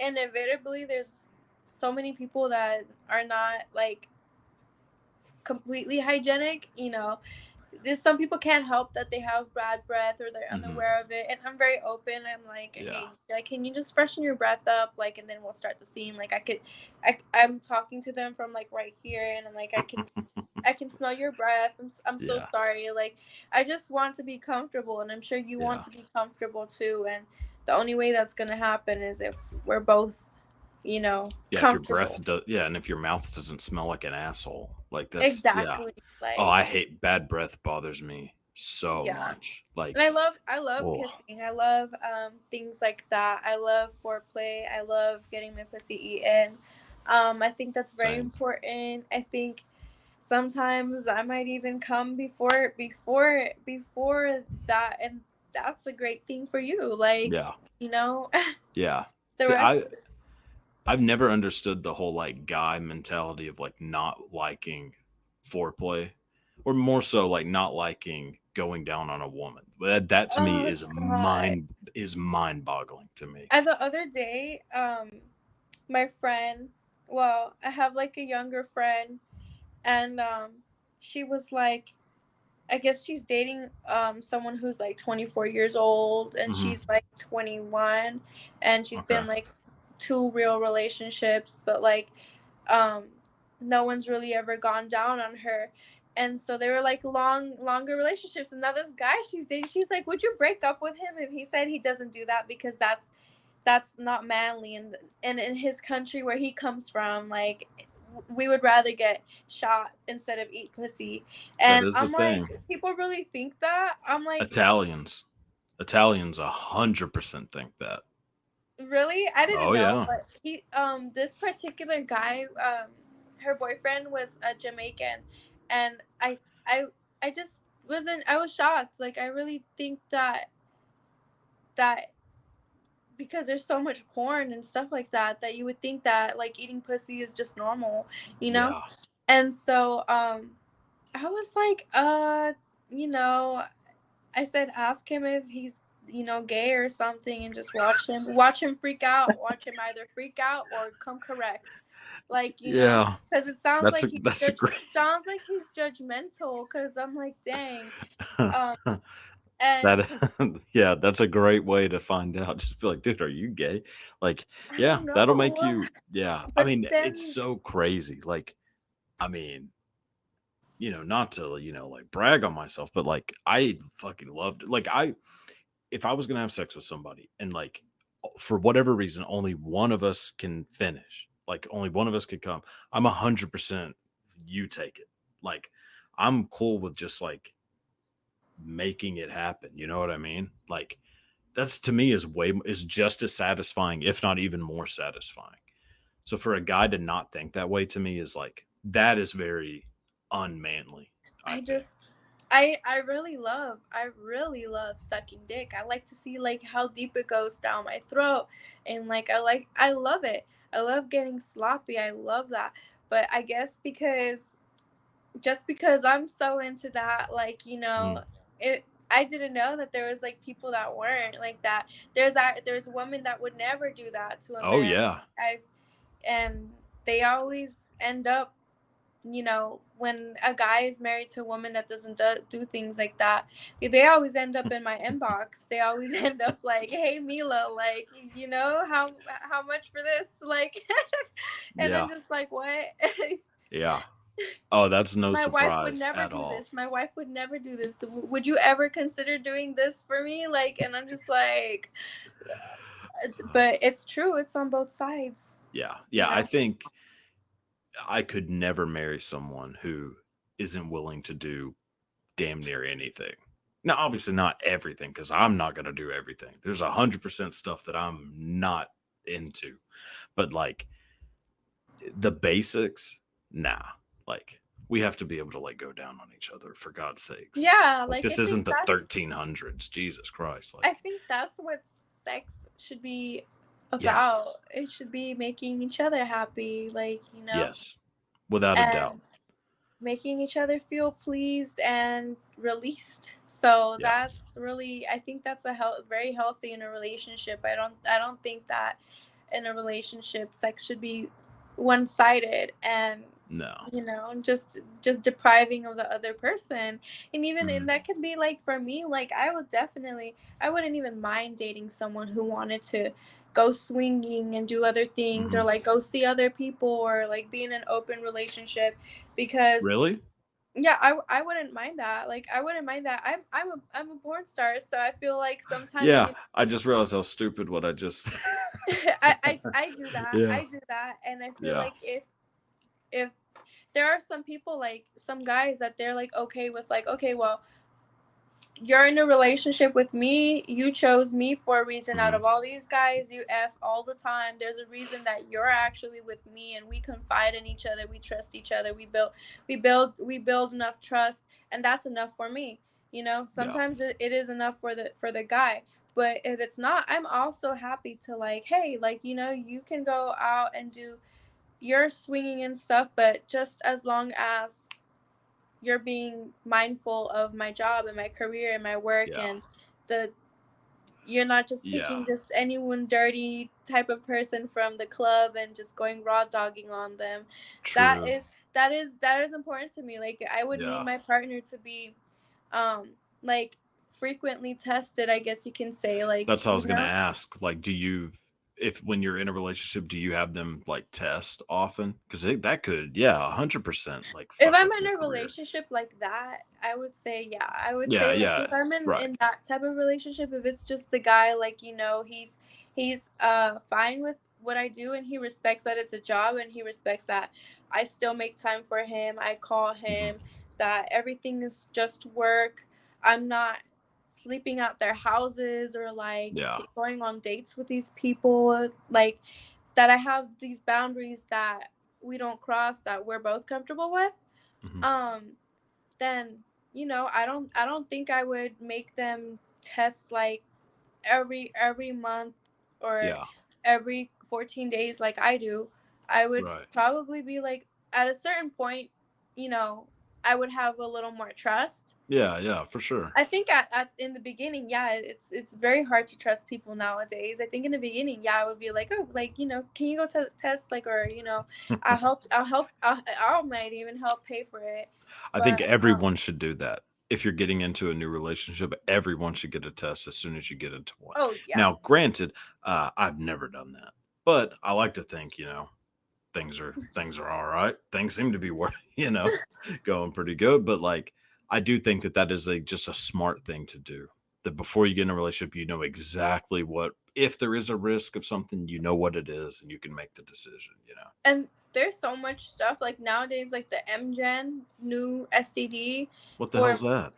S2: inevitably there's so many people that are not like completely hygienic. There's some people can't help that they have bad breath or they're
S1: Hmm.
S2: unaware of it, and I'm very open. I'm like,
S1: Yeah.
S2: hey, like, can you just freshen your breath up, like, and then we'll start the scene. Like, I'm talking to them from like right here, and I'm like, I can smell your breath. I'm so
S1: Yeah.
S2: sorry. Like, I just want to be comfortable, and I'm sure you want
S1: Yeah.
S2: to be comfortable too. And the only way that's gonna happen is if we're both,
S1: Yeah. If your breath
S2: comfortable.
S1: does, yeah, and if your mouth doesn't smell like an asshole, like that's, yeah.
S2: Exactly.
S1: Oh,
S2: Like,
S1: I hate bad breath. Bothers me so
S2: yeah.
S1: much.
S2: And
S1: Like,
S2: I love
S1: oh,
S2: kissing. I love things like that. I love foreplay. I love getting my pussy eaten. I think that's very
S1: same.
S2: important. I think sometimes I might even come before that, and that's a great thing for you. Like,
S1: Yeah.
S2: you know,
S1: Yeah.
S2: the
S1: See,
S2: rest.
S1: I've never understood the whole like guy mentality of like not liking foreplay, or more so like not liking going down on a woman. That to me
S2: Oh God.
S1: is mind boggling to me.
S2: And the other day, my friend, well, I have like a younger friend, and she was like, I guess she's dating someone who's like 24 years old, and
S1: Hmm.
S2: she's like 21, and she's
S1: Okay.
S2: been like two real relationships, but like um no one's really ever gone down on her. And so they were like longer relationships, and now this guy she's dating, she's like, would you break up with him if he said he doesn't do that, because that's not manly, and in his country where he comes from, like, we would rather get shot instead of eat pussy.
S1: That
S2: And
S1: is the
S2: I'm like,
S1: thing.
S2: people really think that? I'm like,
S1: Italians. Italians 100% think that.
S2: really? I didn't
S1: Oh
S2: know.
S1: yeah.
S2: But this particular guy, her boyfriend was a Jamaican, and I I just wasn't, I was shocked. Like, I really think that because there's so much porn and stuff like that, that you would think that like eating pussy is just normal, you know?
S1: Yeah.
S2: And so I was like, you know, I said ask him if he's, gay or something, and just watch him freak out, watch him either freak out or come correct. Like,
S1: Yeah.
S2: because it sounds
S1: That's
S2: like
S1: a great.
S2: sounds like he's judgmental, because I'm like, dang. Um And
S1: That yeah, that's a great way to find out. Just be like, "Dude, are you gay?" Like,
S2: I
S1: yeah,
S2: don't
S1: that'll make
S2: know.
S1: you yeah. I
S2: But
S1: mean, it's
S2: then
S1: so crazy. Like, I mean, not to, like brag on myself, but like I fucking loved it. Like if I was gonna have sex with somebody and like for whatever reason only one of us can finish, like only one of us could come, I'm 100% you take it. Like I'm cool with just like making it happen. You know what I mean? Like that's to me is just as satisfying, if not even more satisfying. So for a guy to not think that way to me is like that is very unmanly, I
S2: I
S1: think.
S2: just I really love sucking dick. I like to see like how deep it goes down my throat, and like I love it. I love getting sloppy. I love that. But I guess because just because I'm so into that, like,
S1: Mm.
S2: it I didn't know that there was like people that weren't like that. There's women that would never do that to a
S1: Oh
S2: man.
S1: yeah.
S2: I've and they always end up, when a guy is married to a woman that doesn't do things like that, they always end up in my inbox. They always end up like, "Hey, Mila, like, how much for this?" Like, and I'm
S1: Yeah.
S2: just like, "What?"
S1: Yeah. Oh, that's no
S2: My wife would
S1: surprise
S2: never
S1: at
S2: do
S1: all.
S2: this. My wife would never do this. Would you ever consider doing this for me? Like, and I'm just like, but it's true. It's on both sides,
S1: Yeah.
S2: you
S1: Yeah, I
S2: know.
S1: think I could never marry someone who isn't willing to do damn near anything. Now, obviously not everything, because I'm not gonna do everything. There's 100% stuff that I'm not into. But like the basics, nah. Like we have to be able to like go down on each other for God's sakes.
S2: Yeah,
S1: Like
S2: like
S1: this isn't the 1300s. Jesus Christ.
S2: I
S1: Like
S2: think that's what sex should be
S1: yeah.
S2: about. It should be making each other happy, like,
S1: Yes. Without a doubt.
S2: and making each other feel pleased and released. So
S1: Yeah.
S2: that's really, I think that's very healthy in a relationship. I don't think that in a relationship sex should be one-sided and
S1: No.
S2: just depriving of the other person. And even
S1: Mhm.
S2: and that could be like, for me, like, I wouldn't even mind dating someone who wanted to go swinging and do other things, or
S1: Mhm.
S2: like go see other people, or like be in an open relationship, because
S1: Really?
S2: yeah, I wouldn't mind that. Like, I wouldn't mind that. I'm a porn star, so I feel like sometimes,
S1: Yeah, I just realized how stupid what I just
S2: I do that.
S1: Yeah.
S2: I do that, and I feel
S1: Yeah.
S2: like if there are some people, like some guys, that they're like okay with, like, okay, well, you're in a relationship with me. You chose me for a reason. Out
S1: Mhm.
S2: of all these guys you F all the time, there's a reason that you're actually with me, and we confide in each other. We trust each other. We build enough trust, and that's enough for me.
S1: Yeah.
S2: Sometimes it is enough for the guy. But if it's not, I'm also happy to, like, hey, like, you can go out and do your swinging and stuff, but just as long as you're being mindful of my job and my career and my work,
S1: Yeah.
S2: and the you're not just
S1: Yeah.
S2: picking just anyone dirty type of person from the club and just going raw dogging on them. that
S1: True.
S2: is that is important to me. Like, I would need
S1: Yeah.
S2: my partner to be like frequently tested, I guess you can say, like,
S1: That's how I was gonna ask. Like, do you if when you're in a relationship, do you have them like test often? Because that could, yeah, 100% like
S2: if
S1: fuck
S2: I'm
S1: up
S2: in
S1: your
S2: a
S1: career.
S2: relationship like that, I would say, yeah. I would
S1: Yeah.
S2: say, like,
S1: Yeah.
S2: if I'm in
S1: Right.
S2: in that type of relationship, if it's just the guy, like, he's fine with what I do, and he respects that it's a job, and he respects that I still make time for him. I call
S1: Mhm.
S2: him, that everything is just work. I'm not sleeping at their houses, or like
S1: Yeah.
S2: going on dates with these people, like, that I have these boundaries that we don't cross, that we're both comfortable with.
S1: Mhm.
S2: um then, I don't think I would make them test, like, every month, or
S1: Yeah.
S2: every 14 days, like I do. I would
S1: Right.
S2: probably be like, at a certain point, you know I would have a little more trust.
S1: Yeah. Yeah. For sure.
S2: I think at in the beginning, yeah, it's very hard to trust people nowadays. I think in the beginning, yeah, I would be like, oh, like, can you go test, like, or, I might even help pay for it.
S1: I think
S2: But
S1: everyone should do that. if you're getting into a new relationship, everyone should get a test as soon as you get into one.
S2: Oh yeah.
S1: Now, granted, I've never done that, but I like to think, things are all right. Things seem to be going pretty good. But like, I do think that that is just a smart thing to do. That before you get in a relationship, you know exactly what, if there is a risk of something, you know what it is, and you can make the decision.
S2: And there's so much stuff like nowadays, like the MGen new STD
S1: What the
S2: for
S1: hell's that?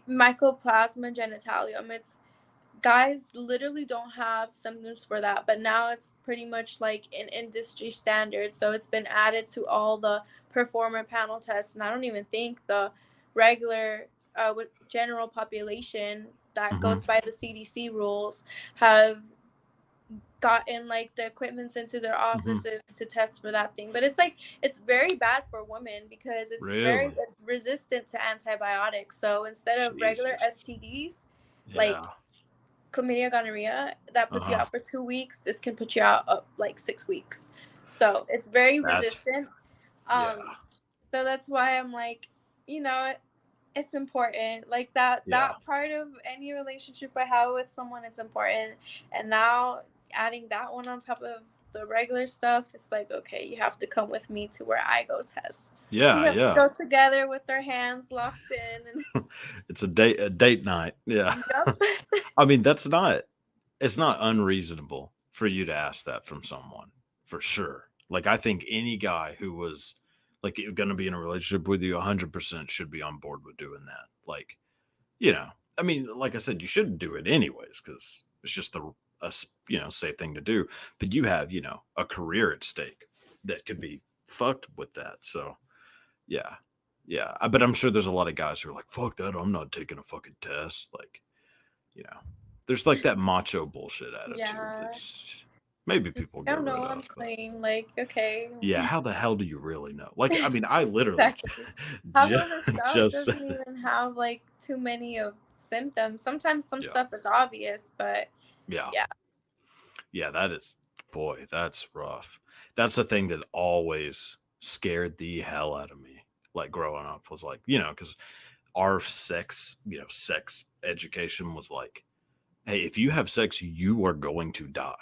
S2: mycoplasma genitalium. It's guys literally don't have symptoms for that, but now it's pretty much like an industry standard. So it's been added to all the performer panel tests, and I don't even think the regular with general population that
S1: Hmm.
S2: goes by the CDC rules have gotten like the equipments into their
S1: Hmm.
S2: offices to test for that thing. But it's like it's very bad for women because
S1: Really?
S2: it's resistant to antibiotics. So instead of regular
S1: Jesus.
S2: STDs like
S1: Yeah.
S2: chlamydia, gonorrhea, that
S1: Uh
S2: puts you
S1: huh.
S2: out for 2 weeks, this can put you out up like 6 weeks. So it's very
S1: That's
S2: resistant.
S1: yeah.
S2: um so that's why I'm like, you know, it's important, like that
S1: Yeah.
S2: part of any relationship I have with someone, it's important. And now adding that one on top of the regular stuff, it's like, okay, you have to come with me to where I go test. We
S1: Yeah.
S2: have to
S1: Yeah.
S2: go together with our hands locked in.
S1: It's a date night. Yeah.
S2: And yep.
S1: I mean, it's not unreasonable for you to ask that from someone, for sure. Like, I think any guy who was like going to be in a relationship with you 100% should be on board with doing that. Like, you know, I mean, like I said, you shouldn't do it anyways because it's just safe thing to do. But you have, a career at stake that could be fucked with that. So, yeah. Yeah. But I'm sure there's a lot of guys who are like, fuck that. I'm not taking a fucking test. Like, you know, there's like that macho bullshit attitude
S2: Yeah.
S1: that's maybe people
S2: I
S1: get
S2: don't
S1: rid
S2: know, I'm
S1: of. But
S2: clean. Like, okay.
S1: yeah, how the hell do you really know? Like, I mean, I literally
S2: Exactly. Half
S1: just,
S2: of the stuff
S1: just
S2: doesn't even have like too many of symptoms. Sometimes some
S1: yeah,
S2: stuff is obvious, but
S1: yeah,
S2: yeah.
S1: yeah, boy, that's rough. That's the thing that always scared the hell out of me. Like growing up was like, because our sex education was like, hey, if you have sex, you are going to die.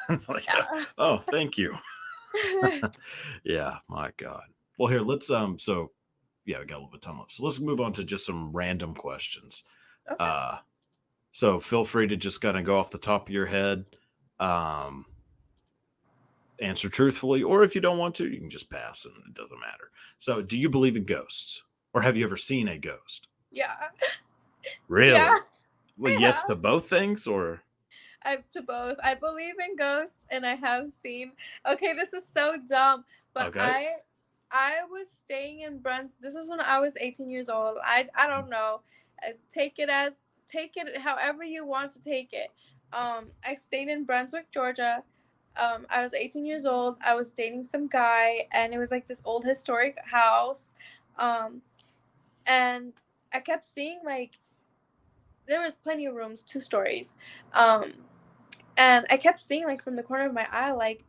S1: It's like,
S2: Yeah.
S1: oh, thank you. Yeah, my God. Well, here, so yeah, we got a little bit of time left. So let's move on to just some random questions.
S2: Okay.
S1: Uh, so feel free to just kind of go off the top of your head, um, answer truthfully, or if you don't want to, you can just pass and it doesn't matter. So, do you believe in ghosts? Or have you ever seen a ghost?
S2: Yeah. Yeah.
S1: Really? Well,
S2: I
S1: yes to
S2: have.
S1: both things, or
S2: I have to both. I believe in ghosts and I have seen. Okay, this is so dumb, but
S1: okay.
S2: I was staying in Bruns. This is when I was 18 years old. I don't know. Take it as take it however you want to take it. I stayed in Brunswick, Georgia. I was 18 years old. I was dating some guy, and it was like this old historic house. Um, and I kept seeing like there was plenty of rooms, 2 stories. Um, and I kept seeing like from the corner of my eye like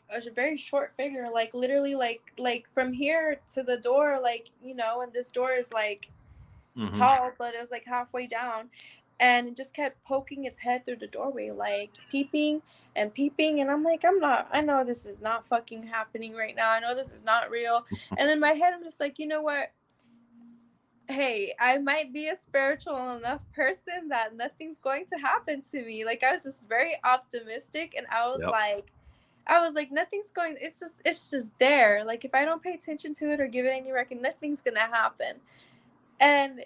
S2: a very short figure, like literally like from here to the door, like, and this door is like
S1: Mm-hmm.
S2: tall, but it was like halfway down, and it just kept poking its head through the doorway, like peeping and peeping. And I'm like, I know this is not fucking happening right now. I know this is not real. And in my head, I'm just like, you know what? Hey, I might be a spiritual enough person that nothing's going to happen to me. Like I was just very optimistic, and
S1: Yep.
S2: I was like, nothing's going, it's just there. Like if I don't pay attention to it or give it any recognition, nothing's gonna happen. And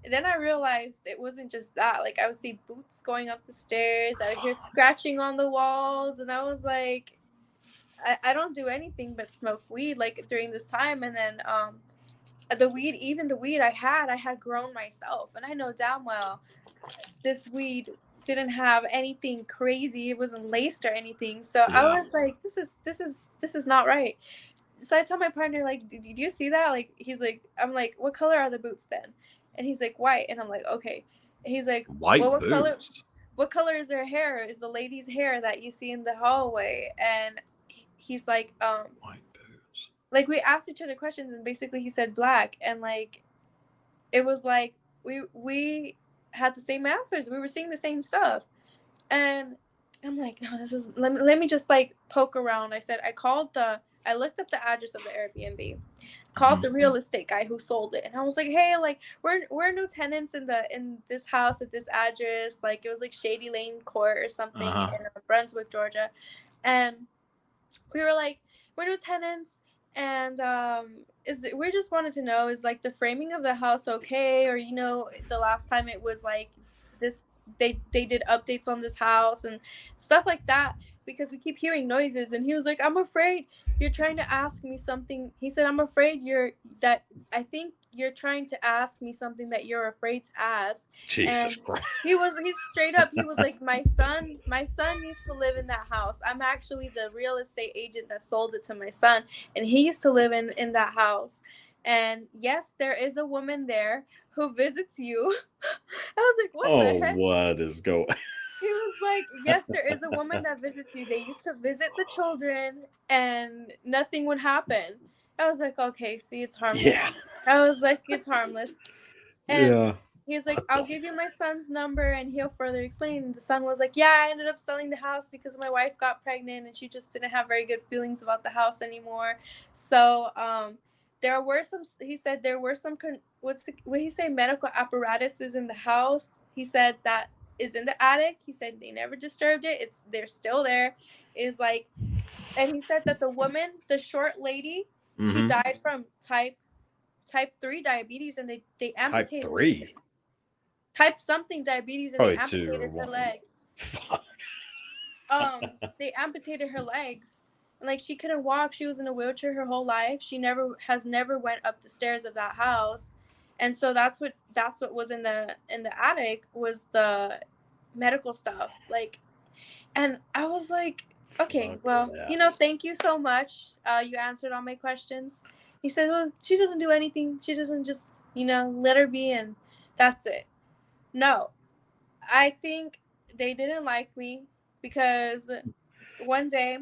S2: then I realized it wasn't just that. Like I would see boots going up the stairs, I would hear scratching on the walls, and I was like, I don't do anything but smoke weed like during this time. And then even the weed I had grown myself, and I know damn well this weed didn't have anything crazy. It wasn't laced or anything. So I
S1: Yeah.
S2: was like, this is not right. So I tell my partner, like, did you see that? Like, he's like, I'm like, what color are the boots then? And he's like, white. And I'm like, okay. And he's like, well,
S1: White boots.
S2: what color is their hair? Is the lady's hair that you see in the hallway? And he's
S1: White boots.
S2: like we asked each other questions, and basically he said black. And like it was like we had the same answers. We were seeing the same stuff. And I'm like, no, this is let me just like poke around. I looked up the address of the Airbnb, called
S1: Hmm.
S2: the real estate guy who sold it, and I was like, hey, like we're new tenants in this house at this address. Like it was like Shady Lane Court or something
S1: Uh-huh.
S2: in Brunswick, Georgia. And we were like, we're new tenants, and we just wanted to know, is like the framing of the house okay? Or the last time it was like this, they did updates on this house and stuff like that, because we keep hearing noises. And he was like, I'm afraid you're trying to ask me something. He said, I'm afraid that I think you're trying to ask me something that you're afraid to ask.
S1: Jesus
S2: And
S1: Christ.
S2: he's straight up, he was like, my son used to live in that house. I'm actually the real estate agent that sold it to my son, and he used to live in that house. And yes, there is a woman there who visits you. I was like, what the
S1: Oh,
S2: heck?
S1: what is going?
S2: He was like, yes, there is a woman that visits you. They used to visit the children and nothing would happen. I was like, okay, see, it's harmless.
S1: Yeah.
S2: I was like, it's harmless. And
S1: Yeah.
S2: he's like,
S1: What
S2: I'll
S1: the?
S2: give you my son's number and he'll further explain. And the son was like, yeah, I ended up selling the house because my wife got pregnant and she just didn't have very good feelings about the house anymore. So, there were some, he said there were some, what he say, medical apparatuses in the house. He said that is in the attic. He said they never disturbed it. They're still there. Is like, and he said that the woman, the short lady, she
S1: Mm-hmm.
S2: died from type 3 diabetes, and they
S1: Type
S2: amputated her,
S1: 3.
S2: type something diabetes, and they
S1: Probably 2 or
S2: amputated her
S1: 1.
S2: leg.
S1: Fuck.
S2: They amputated her legs, and like she couldn't walk. She was in a wheelchair her whole life. She never went up the stairs of that house. And so that's what was in the attic, was the medical stuff. Like, and I was like, okay,
S1: Fuck
S2: well,
S1: that.
S2: thank you so much. You answered all my questions. He said, well, she doesn't do anything. She doesn't, just, let her be, and that's it. No, I think they didn't like me because one day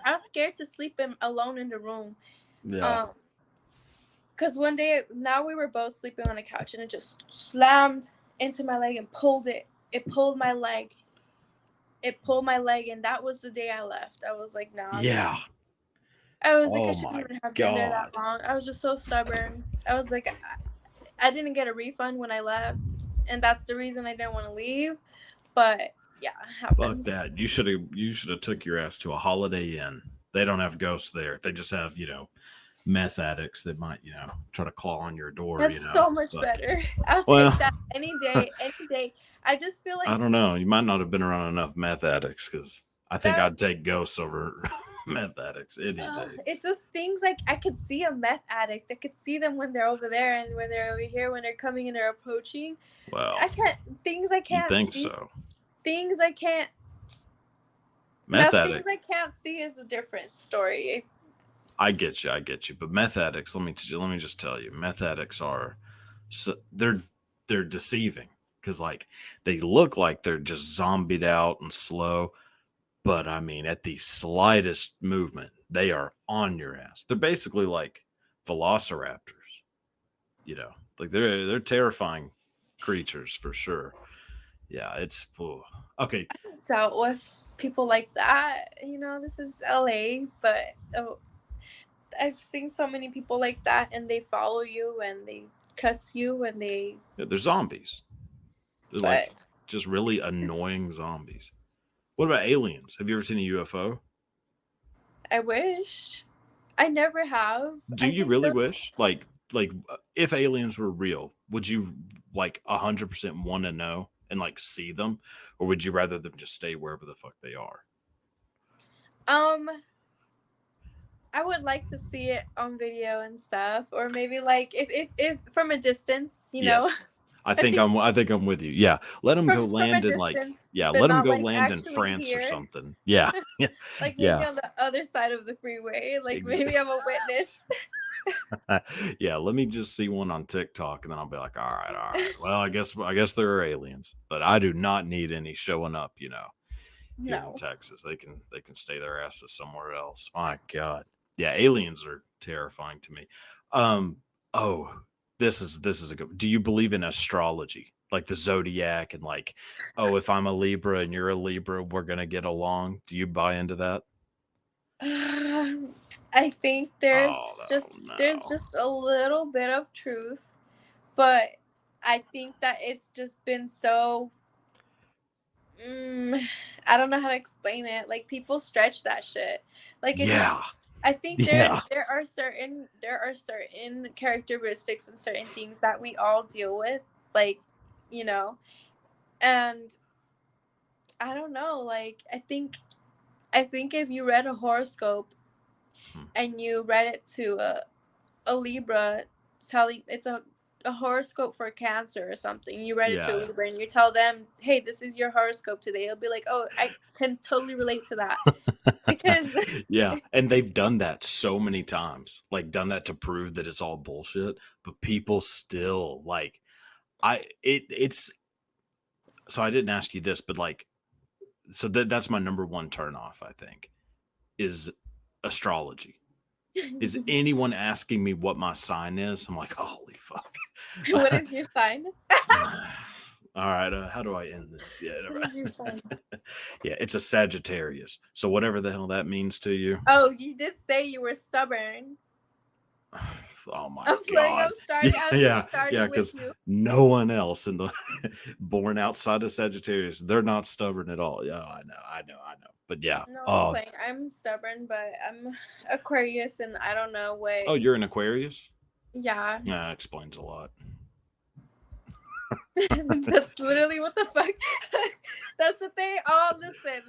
S2: I was scared to sleep alone in the room.
S1: Yeah.
S2: Um, because one day, now we were both sleeping on a couch, and it just slammed into my leg and pulled it. It pulled my leg. It pulled my leg, and that was the day I left. I was like, no, I'm
S1: Yeah.
S2: done. I was like, I
S1: Oh
S2: shouldn't
S1: my
S2: even have been there that
S1: God.
S2: long. I was just so stubborn. I was like, I didn't get a refund when I left, and that's the reason I didn't want to leave. But yeah, it
S1: Fuck
S2: happens.
S1: that. You should have took your ass to a Holiday Inn. They don't have ghosts there. They just have, meth addicts that might, try to claw on your door,
S2: That's so much
S1: But
S2: better. I'll
S1: well,
S2: take that any day, any day. I just feel
S1: I
S2: like
S1: don't know. You might not have been around enough meth addicts because I think
S2: that.
S1: I'd take ghosts over meth addicts any day.
S2: It's just things like I could see a meth addict. I could see them when they're over there and when they're over here, when they're coming and they're approaching.
S1: Well,
S2: I can't things I
S1: you
S2: can't
S1: think
S2: see.
S1: so?
S2: Things I can't
S1: Meth
S2: Now things
S1: addict.
S2: I can't see is a different story.
S1: I get you. I get you. But meth addicts. Let me just tell you, meth addicts are they're deceiving because like they look like they're just zombied out and slow, but I mean at the slightest movement they are on your ass. They're basically like velociraptors. Like they're terrifying creatures for sure. Yeah, it's okay.
S2: Dealt with people like that. This is LA, but I've seen so many people like that, and they follow you and they cuss you and they.
S1: Yeah, they're zombies. They're like
S2: But
S1: just really annoying zombies. What about aliens? Have you ever seen a UFO?
S2: I wish. I never have.
S1: Do
S2: I
S1: you
S2: think
S1: really
S2: those.
S1: wish like if aliens were real, would you like 100% want to know and like see them, or would you rather them just stay wherever the fuck they are?
S2: Um, I would like to see it on video and stuff, or maybe like if from a distance,
S1: Yes. I
S2: I
S1: think
S2: think
S1: I'm with you. Yeah, let them go
S2: from a
S1: land in
S2: distance, but
S1: let them
S2: not
S1: go
S2: like
S1: land in
S2: actually
S1: France or
S2: here.
S1: something. Yeah. Yeah.
S2: Like maybe
S1: Yeah.
S2: on the other side of the freeway. Like
S1: Ex-
S2: maybe I'm a witness.
S1: yeah, let me just see one on TikTok and then I'll be like, all right, all right. Well, I guess there are aliens, but I do not need any showing up, here in
S2: No.
S1: Texas. They can stay their asses somewhere else. My God. Yeah, aliens are terrifying to me. Um, oh, this is a good. Do you believe in astrology, like the zodiac, and like, oh, if I'm a Libra and you're a Libra, we're gonna get along? Do you buy into that?
S2: I think
S1: Oh
S2: there's
S1: no.
S2: just a little bit of truth, but I think that it's just been so mm, I don't know how to explain it. Like people stretch that shit. Like it just
S1: Yeah.
S2: I think
S1: Yeah.
S2: there are certain characteristics and certain things that we all deal with, like, you know, and I don't know, like I think if you read a horoscope
S1: Hmm.
S2: and you read it to a Libra telling it's a horoscope for Cancer or something. You read it to a
S1: Yeah.
S2: Libra and you tell them, "Hey, this is your horoscope today." It'll be like, "Oh, I can totally relate to that." Because
S1: Yeah, and they've done that so many times, like done that to prove that it's all bullshit, but people still like it's so I didn't ask you this, but like so that's my number one turn off, I think, is astrology. Is anyone asking me what my sign is? I'm like, holy fuck.
S2: what is your sign?
S1: All right, how do I end this? Yeah,
S2: What is your sign?
S1: yeah, it's a Sagittarius. So whatever the hell that means to you.
S2: Oh, you did say you were stubborn.
S1: Oh my
S2: I'm playing.
S1: god.
S2: I'm starting. I'm
S1: Yeah,
S2: just
S1: yeah,
S2: starting with
S1: because
S2: you.
S1: no one else in the born outside of Sagittarius, they're not stubborn at all. Yeah, I know. But yeah.
S2: No, I'm
S1: Oh,
S2: playing. I'm stubborn, but I'm Aquarius, and I don't know what.
S1: oh, you're an Aquarius?
S2: Yeah,
S1: That explains a lot.
S2: that's literally what the fuck. That's what they all listen.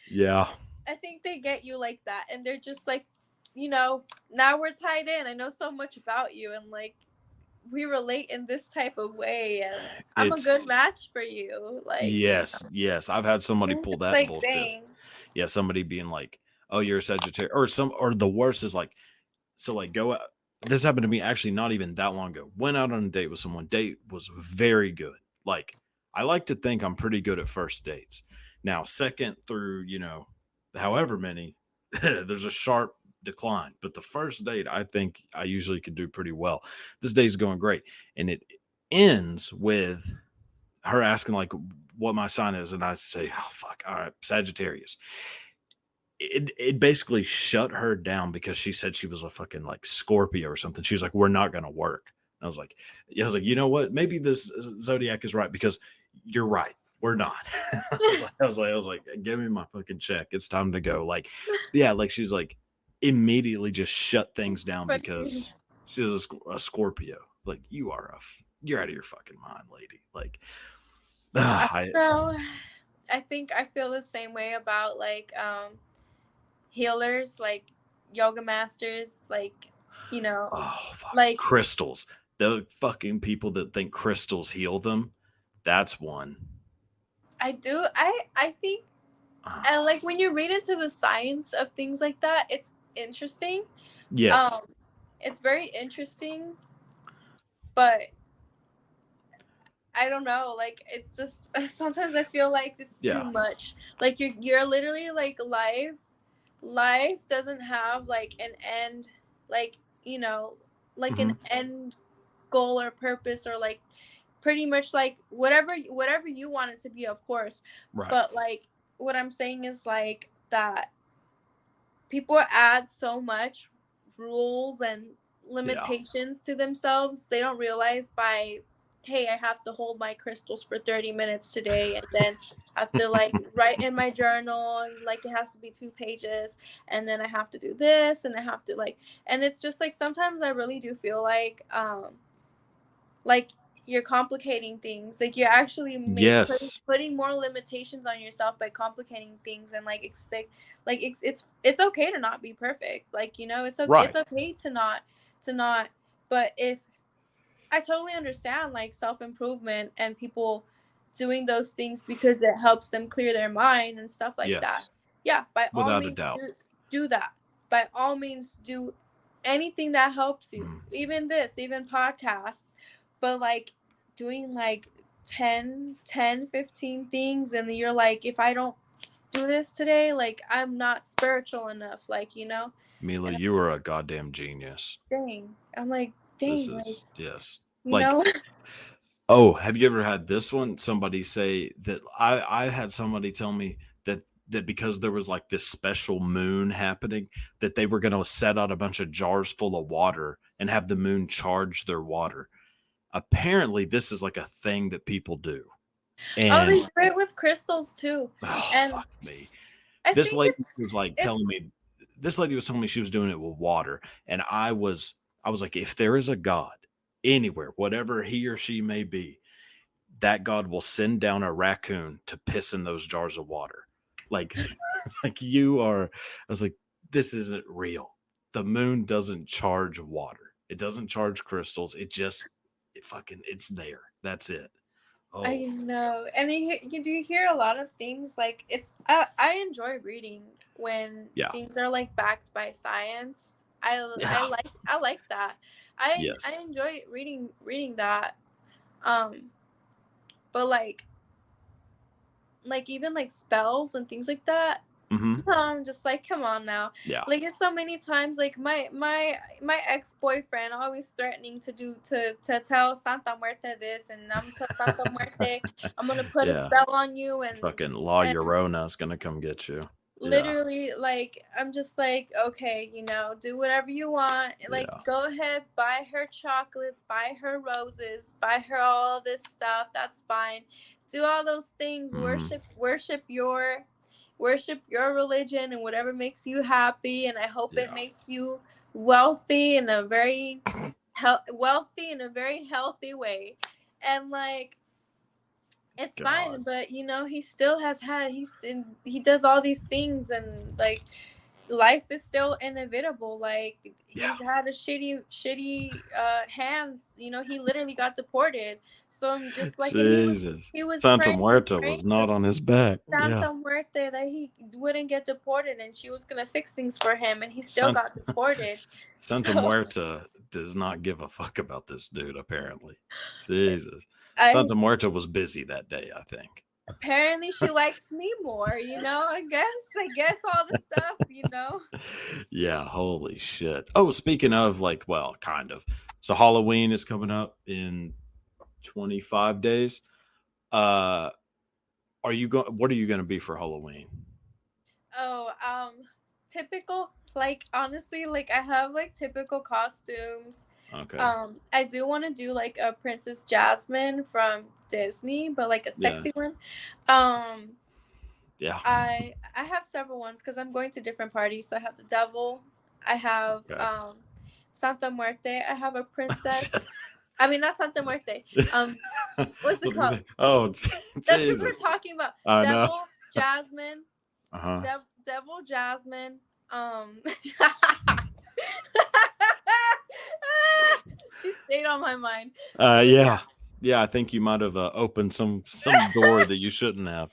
S1: Yeah.
S2: I think they get you like that, and they're just like, now we're tied in. I know so much about you, and like we relate in this type of way, and I'm a good
S1: It's
S2: match for you. Like,
S1: yes. I've had somebody pull
S2: it's
S1: that
S2: like,
S1: bullshit.
S2: dang.
S1: Yeah, somebody being like, "Oh, you're a Sagittarius," or the worst is like, so like go out. This happened to me actually not even that long ago. Went out on a date with someone. Date was very good. Like I like to think I'm pretty good at first dates. Now, second through, however many, there's a sharp decline. But the first date, I think I usually could do pretty well. This day's going great. And it ends with her asking like what my sign is, and I say, "Oh fuck, all right, Sagittarius." It basically shut her down because she said she was a fucking like Scorpio or something. She was like, "We're not gonna work." I was like, "Yeah," I was like, "You know what? Maybe this zodiac is right because you're right. We're not." I was like, "Give me my fucking check. It's time to go." Like, yeah, like she's like immediately just shut things
S2: It's
S1: down
S2: funny.
S1: because she's a Scorpio. Like, you're out of your fucking mind, lady. Like,
S2: I
S1: I
S2: don't know. I think I feel the same way about like healers, like yoga masters, like you know,
S1: Oh fuck.
S2: like
S1: Crystals. The fucking people that think crystals heal them. That's one.
S2: I do. I think and
S1: Ah,
S2: like when you read into the science of things like that, it's interesting.
S1: yes.
S2: Um, it's very interesting, but I don't know. Like it's just sometimes I feel like it's too
S1: Yeah.
S2: much. Like you're literally like life doesn't have like an end, like like an
S1: Hmm.
S2: end goal or purpose or like pretty much like whatever you want it to be, of course.
S1: Right.
S2: But like what I'm saying is like that people add so much rules and
S1: Yeah.
S2: limitations to themselves. They don't realize by, hey, I have to hold my crystals for 30 minutes today, and then I have to like write in my journal, and like it has to be 2 pages, and then I have to do this, and I have to like, and it's just like sometimes I really do feel like you're complicating things, like you're actually
S1: Yes.
S2: putting more limitations on yourself by complicating things and like expect like it's okay to not be perfect, like it's
S1: Right.
S2: okay to not but if I totally understand like self-improvement and people doing those things because it helps them clear their mind and stuff like that.
S1: Yes.
S2: Yeah, by all
S1: Without a
S2: means
S1: doubt.
S2: do that. By all means do anything that helps you.
S1: Mhm.
S2: Even podcasts, but like doing like 15 things and you're like, if I don't do this today, like I'm not spiritual enough, like,
S1: Mila,
S2: and
S1: you are a goddamn genius.
S2: dang, I'm like,
S1: This
S2: dang, like
S1: is yes.
S2: you
S1: Like,
S2: know?
S1: oh, have you ever had this one? Somebody say that I had somebody tell me that because there was like this special moon happening, that they were going to set out a bunch of jars full of water and have the moon charge their water. Apparently, this is like a thing that people do.
S2: Oh, they
S1: And
S2: do it with crystals too.
S1: oh,
S2: And
S1: fuck me.
S2: I
S1: This
S2: think
S1: lady was like telling
S2: it's
S1: me this lady was telling me she was doing it with water, and I was like, if there is a God anywhere, whatever he or she may be, that God will send down a raccoon to piss in those jars of water. Like, like you are. I was like, this isn't real. The moon doesn't charge water. It doesn't charge crystals. It's there. That's it.
S2: I
S1: Oh
S2: know, and you do hear a lot of things like I enjoy reading when
S1: yeah,
S2: things are like backed by science.
S1: yeah,
S2: I like that. I
S1: yes.
S2: enjoy reading that. Um, but like even like spells and things like that.
S1: Hmm.
S2: I'm just like, come on now.
S1: Yeah.
S2: Like it's so many times like my ex-boyfriend always threatening to tell Santa Muerte this, and I'm tell Santa Muerte I'm gonna put a
S1: Yeah.
S2: spell on you,
S1: Fucking La
S2: and
S1: Llorona is gonna come get you. Yeah.
S2: literally like I'm just like, okay, do whatever you want, like
S1: Yeah.
S2: go ahead, buy her chocolates, buy her roses, buy her all this stuff, that's fine, do all those things,
S1: Mhm.
S2: worship your religion and whatever makes you happy, and I hope it
S1: Yeah.
S2: makes you wealthy in a very wealthy in a very healthy way, and like it's fine,
S1: God.
S2: but he still has had he does all these things, and like life is still inevitable. Like
S1: Yeah.
S2: he's had a shitty hands. He literally got deported. So I'm just like, and
S1: Jesus.
S2: he was
S1: Santa Muerta
S2: praying
S1: was
S2: to
S1: not on his back. Yeah.
S2: Santa Muerte that he wouldn't get deported, and she was gonna fix things for him, and he still
S1: San-
S2: got deported.
S1: Santa
S2: So
S1: Muerta does not give a fuck about this dude, apparently. Jesus.
S2: I
S1: Santa Muerta was busy that day, I think.
S2: apparently she likes me more. I guess all the stuff.
S1: Yeah, holy shit. Oh, speaking of, like, well, kind of. So Halloween is coming up in 25 days. Uh are you going what are you going to be for Halloween?
S2: Oh, typical. Like honestly, like I have like typical costumes.
S1: Okay.
S2: I do want to do like a Princess Jasmine from Disney, but like a
S1: Yeah.
S2: sexy one. Um,
S1: Yeah.
S2: I have several ones because I'm going to different parties. So I have the devil. I have
S1: Okay.
S2: Santa Muerte. I have a princess. I mean, not Santa Muerte. Um,
S1: I
S2: what's it
S1: was gonna
S2: called?
S1: say, oh,
S2: That's what we're
S1: Jesus.
S2: talking about.
S1: I know.
S2: Devil, Jasmine,
S1: Uh-huh.
S2: Devil, Jasmine. She stayed on my mind. But
S1: Yeah.
S2: yeah,
S1: Yeah, I think you might have opened some door that you shouldn't have.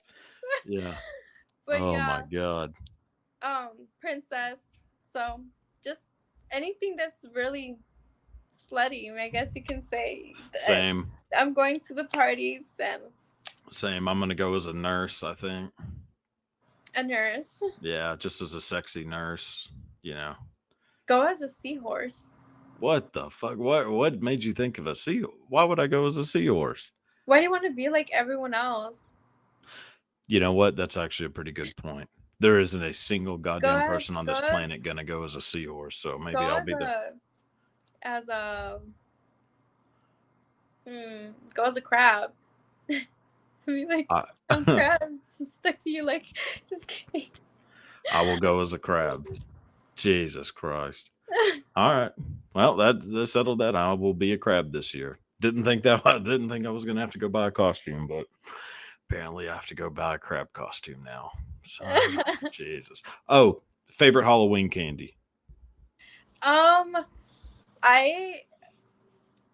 S1: Yeah.
S2: but
S1: Oh
S2: yeah,
S1: my God.
S2: princess. So just anything that's really slutty, I guess you can say.
S1: Same.
S2: I'm going to the parties and
S1: Same. I'm gonna go as a nurse, I think.
S2: a nurse.
S1: Yeah, just as a sexy nurse, you know.
S2: Go as a seahorse.
S1: What the fuck? What made you think of a sea? Why would I go as a seahorse?
S2: Why do you want to be like everyone else?
S1: You know what? That's actually a pretty good point. There isn't a single
S2: Go
S1: goddamn
S2: as
S1: person on
S2: go
S1: this
S2: as
S1: planet gonna go as a seahorse, so maybe
S2: go
S1: I'll
S2: as
S1: be the
S2: a go as a crab. Be like,
S1: I,
S2: I'm crabs stuck to you. Like, just kidding.
S1: I will go as a crab. Jesus Christ. All right. Well, that settled that. I will be a crab this year. Didn't think I was gonna have to go buy a costume, but apparently I have to go buy a crab costume now. Son of Jesus. Oh, favorite Halloween candy.
S2: um, I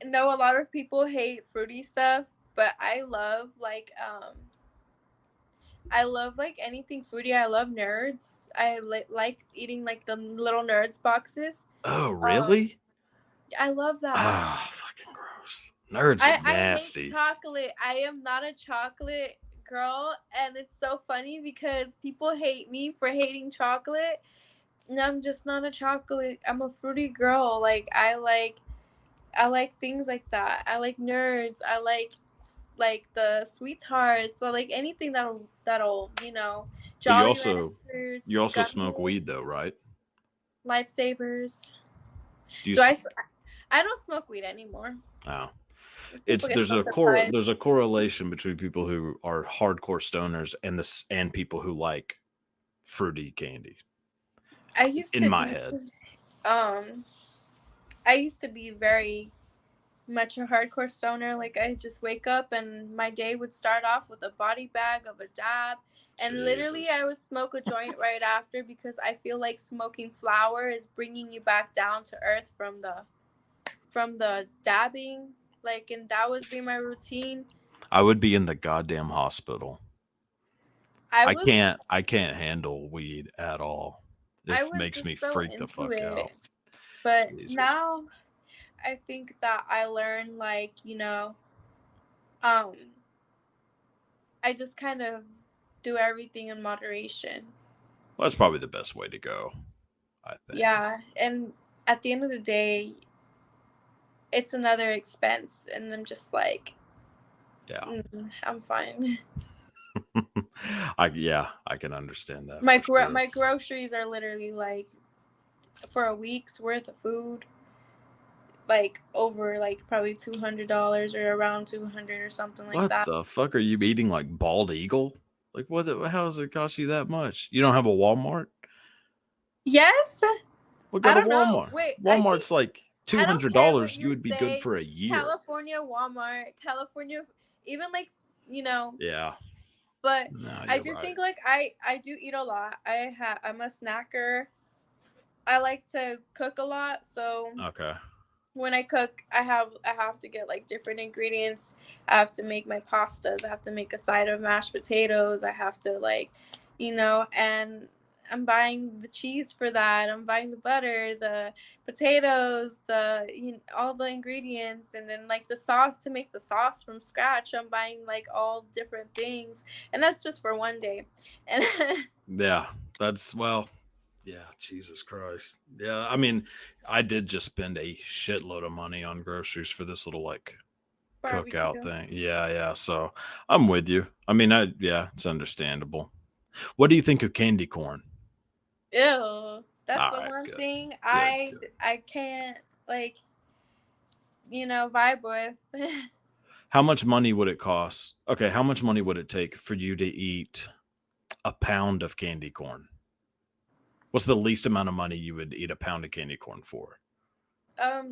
S2: know a lot of people hate fruity stuff, but I love like anything fruity. I love nerds. I like eating like the little nerds boxes.
S1: Oh,
S2: Um,
S1: really?
S2: I love that.
S1: Ah, fucking gross. Nerds are
S2: I hate
S1: nasty.
S2: chocolate. I am not a chocolate girl, and it's so funny because people hate me for hating chocolate. And I'm just not a chocolate. I'm a fruity girl. Like I like things like that. I like nerds. I like the sweethearts. I like anything that'll
S1: But
S2: Jolly Ranchers,
S1: you also smoke
S2: gummies,
S1: weed though, right?
S2: lifesavers.
S1: Do you?
S2: Do I? I don't smoke weed anymore.
S1: Oh,
S2: People get
S1: there's
S2: so surprised.
S1: there's a correlation between people who are hardcore stoners and this and people who like fruity candy.
S2: I used
S1: In
S2: to
S1: my
S2: be,
S1: head,
S2: um, I used to be very much a hardcore stoner. Like I just wake up and my day would start off with a body bag of a dab. And literally,
S1: Jesus.
S2: I would smoke a joint right after because I feel like smoking flower is bringing you back down to earth from the dabbing. Like, and that would be my routine.
S1: I would be in the goddamn hospital.
S2: I was
S1: I can't handle weed at all. It
S2: I was
S1: makes me
S2: just so
S1: freak the
S2: into
S1: fuck out.
S2: it, but
S1: Jesus.
S2: now I think that I learned like um I just kind of do everything in moderation.
S1: Well, that's probably the best way to go, I think.
S2: Yeah, and at the end of the day, it's another expense, and I'm just like,
S1: Yeah.
S2: I'm fine.
S1: I can understand that for sure.
S2: My groceries are literally like for a week's worth of food, like over like probably $200 or around 200 or something like
S1: What
S2: that.
S1: the fuck are you eating like bald eagle? Like how does it cost you that much? You don't have a Walmart?
S2: Yes,
S1: What go
S2: I
S1: to
S2: don't know.
S1: Walmart?
S2: Wait, I think
S1: Walmart's like
S2: I don't care what
S1: $200. You
S2: you
S1: would be good
S2: say.
S1: for a year.
S2: California Walmart, California, even like
S1: Yeah.
S2: but
S1: No,
S2: I
S1: you're
S2: do
S1: right.
S2: think like I do eat a lot. I'm a snacker. I like to cook a lot, so
S1: Okay.
S2: when I cook, I have to get like different ingredients. I have to make my pastas. I have to make a side of mashed potatoes. I have to and I'm buying the cheese for that. I'm buying the butter, the potatoes, all the ingredients, and then like the sauce to make the sauce from scratch. I'm buying like all different things, and that's just for one day. And
S1: Yeah. That's well, yeah, Jesus Christ. Yeah, I mean, I did just spend a shitload of money on groceries for this little like cookout
S2: barbecue.
S1: thing. Yeah. So I'm with you. I mean, yeah, it's understandable. What do you think of candy corn?
S2: Ew, that's
S1: All
S2: the
S1: right,
S2: one
S1: good,
S2: thing
S1: good,
S2: I
S1: good.
S2: I can't like vibe with.
S1: How much money would it cost? Okay, how much money would it take for you to eat a pound of candy corn? What's the least amount of money you would eat a pound of candy corn for?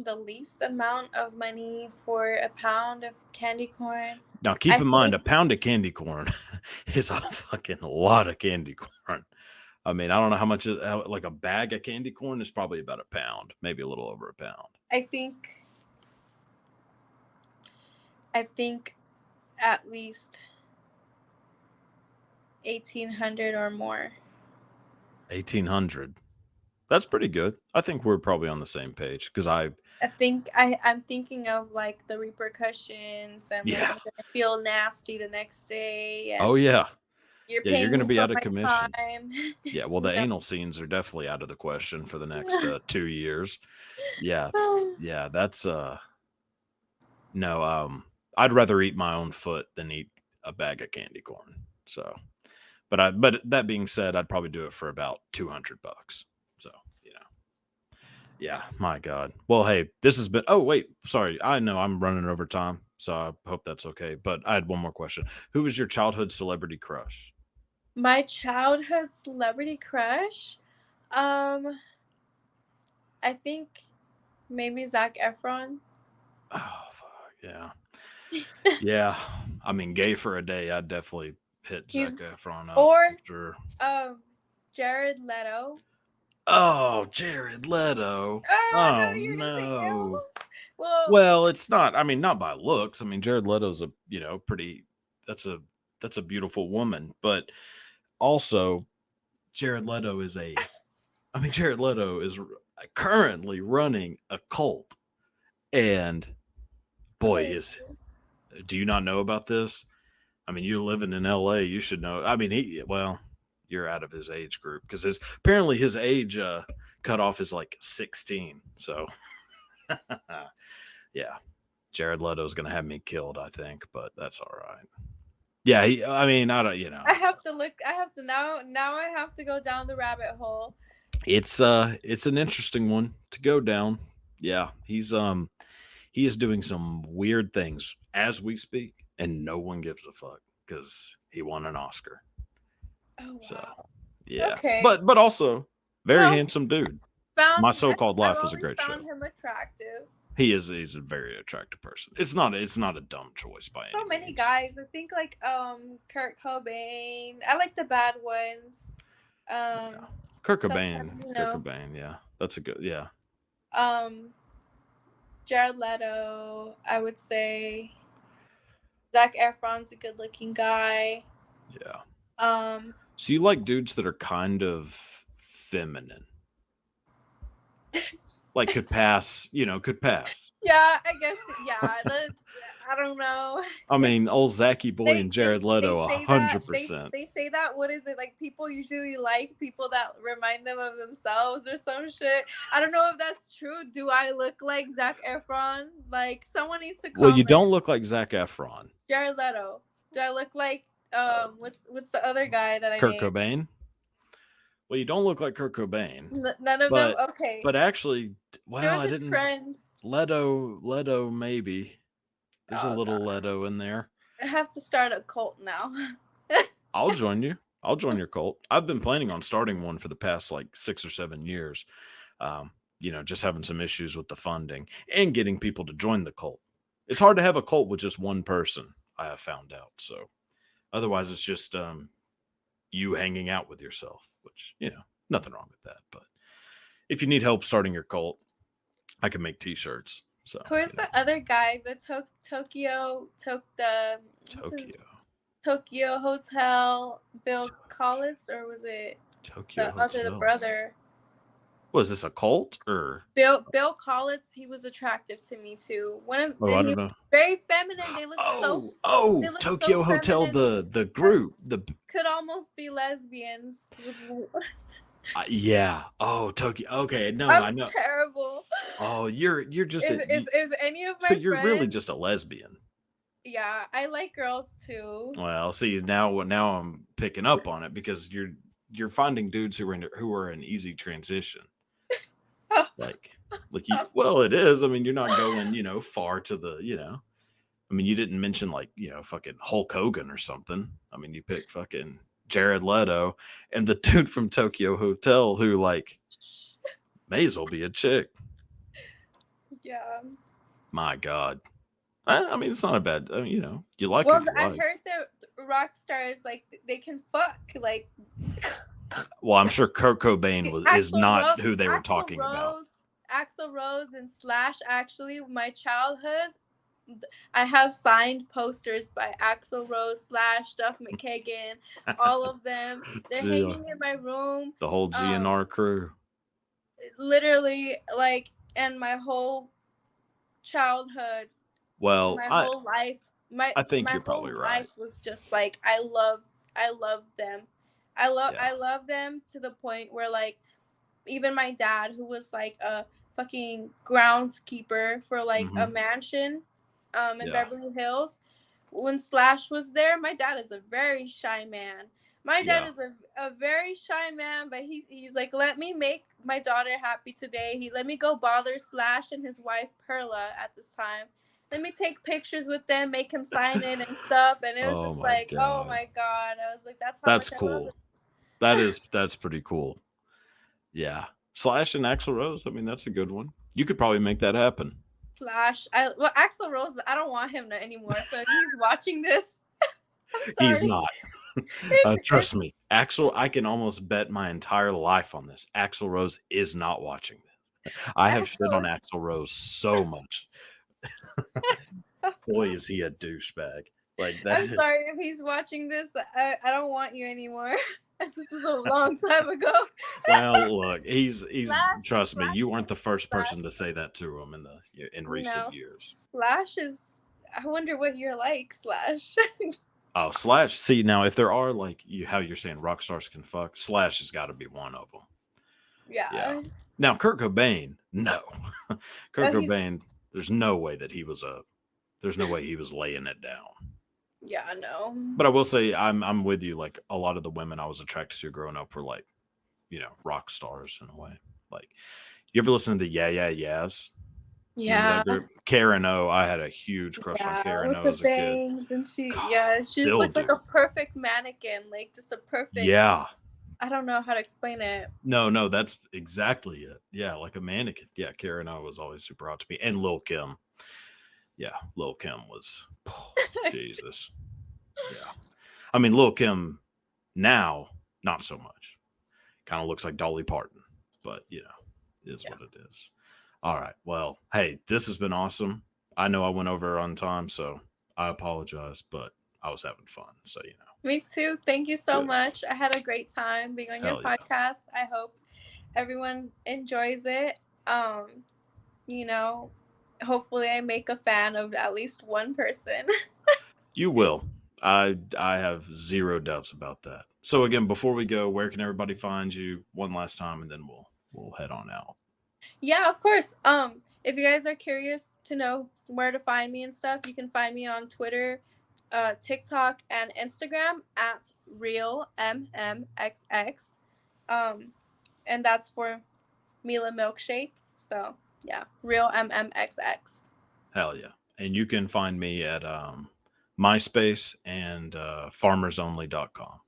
S2: The least amount of money for a pound of candy corn,
S1: Now, keep
S2: I
S1: in mind, a
S2: think.
S1: pound of candy corn is a fucking lot of candy corn. I mean, I don't know how much like a bag of candy corn is probably about a pound, maybe a little over a pound.
S2: I think. I think at least 1,800 or more.
S1: 1800. That's pretty good. I think we're probably on the same page because
S2: I think I'm thinking of like the repercussions and like
S1: yeah.
S2: I'm gonna feel nasty the next day
S1: Oh,
S2: and
S1: yeah.
S2: you're
S1: Yeah, you're
S2: paying
S1: going to
S2: me
S1: be
S2: for
S1: out of
S2: my
S1: commission.
S2: time.
S1: Yeah, well, the anal scenes are definitely out of the question for the next 2 years. Yeah, yeah, that's no, I'd rather eat my own foot than eat a bag of candy corn. So, but that being said, I'd probably do it for about $200. So, you know, yeah, my God. Well, hey, this has been. Oh, wait, sorry, I know I'm running over time, so I hope that's okay. But I had one more question. Who was your childhood celebrity crush?
S2: My childhood celebrity crush, um, I think maybe Zac Efron.
S1: Oh, fuck, yeah. Yeah, I mean, gay for a day, I'd definitely hit Zac
S2: He's
S1: Efron up
S2: or
S1: for sure.
S2: um Jared Leto.
S1: Oh, Jared Leto.
S2: Oh no,
S1: Oh
S2: you're gonna say
S1: no.
S2: ew. Well,
S1: Well, it's not. I mean, not by looks. I mean, Jared Leto's a pretty. That's a beautiful woman, but also Jared Leto is a. I mean, Jared Leto is currently running a cult, and boy,
S2: oh,
S1: is do you not know about this? I mean, you're living in LA, you should know. I mean, you're out of his age group because apparently his age cutoff is like 16. So Yeah, Jared Leto's gonna have me killed, I think, but that's all right. Yeah, I mean, I don't,
S2: I have to look. I have to now. I have to go down the rabbit hole.
S1: it's an interesting one to go down. Yeah, he is doing some weird things as we speak, and no one gives a fuck because he won an Oscar.
S2: Oh
S1: So
S2: wow.
S1: yeah,
S2: Okay.
S1: but also very
S2: Well,
S1: handsome dude.
S2: found
S1: My so-called
S2: I've
S1: life was a
S2: always
S1: great
S2: found
S1: show.
S2: him attractive.
S1: He's a very attractive person. It's not a dumb choice by
S2: So
S1: any
S2: many
S1: means.
S2: guys. I think like Kurt Cobain. I like the bad ones.
S1: Yeah.
S2: Um, sometimes
S1: Kurt Cobain, yeah. That's a good yeah.
S2: um Jared Leto. I would say Zac Efron's a good looking guy.
S1: Yeah.
S2: Um,
S1: So you like dudes that are kind of feminine. Like could pass, could pass.
S2: yeah, I guess yeah. I don't know.
S1: I mean, old Zachy Boy and Jared
S2: They
S1: Leto,
S2: say that
S1: 100%.
S2: they say that. What is it like? People usually like people that remind them of themselves or some shit. I don't know if that's true. Do I look like Zac Efron? Like someone needs to
S1: Well, you
S2: comment.
S1: don't look like Zac Efron.
S2: Jared Leto. Do I look like
S1: Uh,
S2: what's the other guy that I
S1: Kurt
S2: named?
S1: Cobain. Well, you don't look like Kurt Cobain,
S2: None of them.
S1: but
S2: Okay,
S1: actually,
S2: there
S1: well,
S2: was
S1: I
S2: a
S1: didn't.
S2: trend.
S1: Leto, maybe. There's a
S2: Oh
S1: little
S2: god,
S1: Leto in there.
S2: I have to start a cult now.
S1: I'll join you. I'll join your cult. I've been planning on starting one for the past like 6 or 7 years. Um, just having some issues with the funding and getting people to join the cult. It's hard to have a cult with just one person, I have found out. So otherwise, it's just you hanging out with yourself, which, nothing wrong with that. But if you need help starting your cult, I can make t-shirts. So,
S2: Who's the other guy? The the what's his
S1: Tokyo.
S2: Tokyo Hotel, Bill Collins, or was it
S1: Tokyo
S2: the
S1: Hotel.
S2: brother?
S1: Was this a cult or?
S2: Bill Collins, he was attractive to me too.
S1: Oh, I
S2: And he
S1: don't
S2: was
S1: know.
S2: very feminine. They looked so
S1: Tokyo Hotel,
S2: feminine.
S1: the group, the
S2: Could almost be lesbians.
S1: yeah. Oh, Tokyo. Okay, no, I
S2: I'm
S1: know.
S2: terrible.
S1: Oh, you're just
S2: If any of
S1: so
S2: my
S1: you're really
S2: friends,
S1: just a lesbian.
S2: yeah, I like girls too.
S1: Well, see now I'm picking up on it because you're finding dudes who are an easy transition. Like well, it is. I mean, you're not going, far to the, I mean, you didn't mention like, fucking Hulk Hogan or something. I mean, you pick fucking Jared Leto and the dude from Tokyo Hotel who like may as well be a chick.
S2: Yeah.
S1: My God. I mean, it's not a bad, you like who
S2: Well,
S1: you
S2: I
S1: like.
S2: heard that rock stars like they can fuck like
S1: Well, I'm sure Kurt Cobain is
S2: Axl
S1: not
S2: Rose,
S1: who they were
S2: Axl
S1: talking about.
S2: Rose, Axl Rose and Slash. Actually, my childhood, I have signed posters by Axl Rose, Slash, Duff McKagan, all of them. They're
S1: Gee,
S2: hanging in my room.
S1: the whole
S2: Um,
S1: GNR crew.
S2: literally, like, and my whole childhood,
S1: Well,
S2: my whole life,
S1: I think
S2: my
S1: you're probably
S2: whole
S1: right.
S2: life was just like I love them.
S1: Yeah.
S2: I love them to the point where like even my dad, who was like a fucking groundskeeper for like a
S1: Hmm.
S2: mansion in
S1: Yeah.
S2: Beverly Hills, when Slash was there, my dad is a very shy man. My dad
S1: Yeah.
S2: is a very shy man, but he's like, let me make my daughter happy today. He let me go bother Slash and his wife Perla at this time. Let me take pictures with them, make him sign in and stuff. And it was
S1: Oh
S2: just
S1: my
S2: like, oh
S1: God.
S2: my god. I was like, that's how much
S1: That's
S2: I love
S1: cool. That's pretty cool. Yeah. Slash and Axl Rose. I mean, that's a good one. You could probably make that happen.
S2: Slash. Well, Axl Rose, I don't want him anymore. So if he's watching this, I'm
S1: He's
S2: sorry.
S1: not.
S2: If
S1: Trust me. Axl, I can almost bet my entire life on this. Axl Rose is not watching this. I have shit on
S2: Axl,
S1: Axl Rose so much. Boy, is he a douchebag. Like that
S2: I'm
S1: is
S2: sorry if he's watching this. I don't want you anymore. This is a long time ago.
S1: well, look, he's
S2: Slash,
S1: trust me,
S2: Slash,
S1: you weren't the first person
S2: Slash.
S1: to say that to him in
S2: You
S1: recent
S2: know,
S1: years.
S2: Slash is. I wonder what you're like, Slash.
S1: Oh, Slash. See now, if there are like how you're saying rock stars can fuck, Slash has got to be one of them. Yeah.
S2: Yeah.
S1: Now Kurt Cobain, no, Kurt
S2: He's
S1: Cobain. There's no way that there's no way he was laying it down.
S2: Yeah, I know.
S1: But I will say I'm with you. Like a lot of the women I was attracted to growing up were like, rock stars in a way. Like, you ever listen to the Yeah Yeah Yeahs? Remember
S2: Yeah,
S1: that group? Karen O. I had a huge crush on
S2: yeah,
S1: Karen
S2: with
S1: O
S2: the
S1: as a kid.
S2: bangs, and
S1: God,
S2: she just
S1: still
S2: looks like a
S1: do.
S2: perfect mannequin, like just a perfect.
S1: Yeah.
S2: I don't know how to explain it.
S1: No, no, that's exactly it. Yeah, like a mannequin. Yeah, Karen O was always super hot to me. And Lil Kim. Yeah, Lil Kim was Jesus. Yeah. I mean, Lil Kim now, not so much. Kind of looks like Dolly Parton, but is
S2: Yeah.
S1: what it is. All right. Well, hey, this has been awesome. I know I went over on time, so I apologize, but I was having fun. So,
S2: Me too. Thank you so
S1: good.
S2: much. I had a great time being on your
S1: Hell yeah.
S2: podcast. I hope everyone enjoys it. Um, you know, hopefully I make a fan of at least one person.
S1: You will. I have zero doubts about that. So again, before we go, where can everybody find you one last time, and then we'll head on out.
S2: Yeah, of course. If you guys are curious to know where to find me and stuff, you can find me on Twitter, TikTok, and Instagram at realmmxx. Um, and that's for Mila Milkshake. So yeah, realmmxx.
S1: Hell yeah. And you can find me at MySpace and farmersonly.com.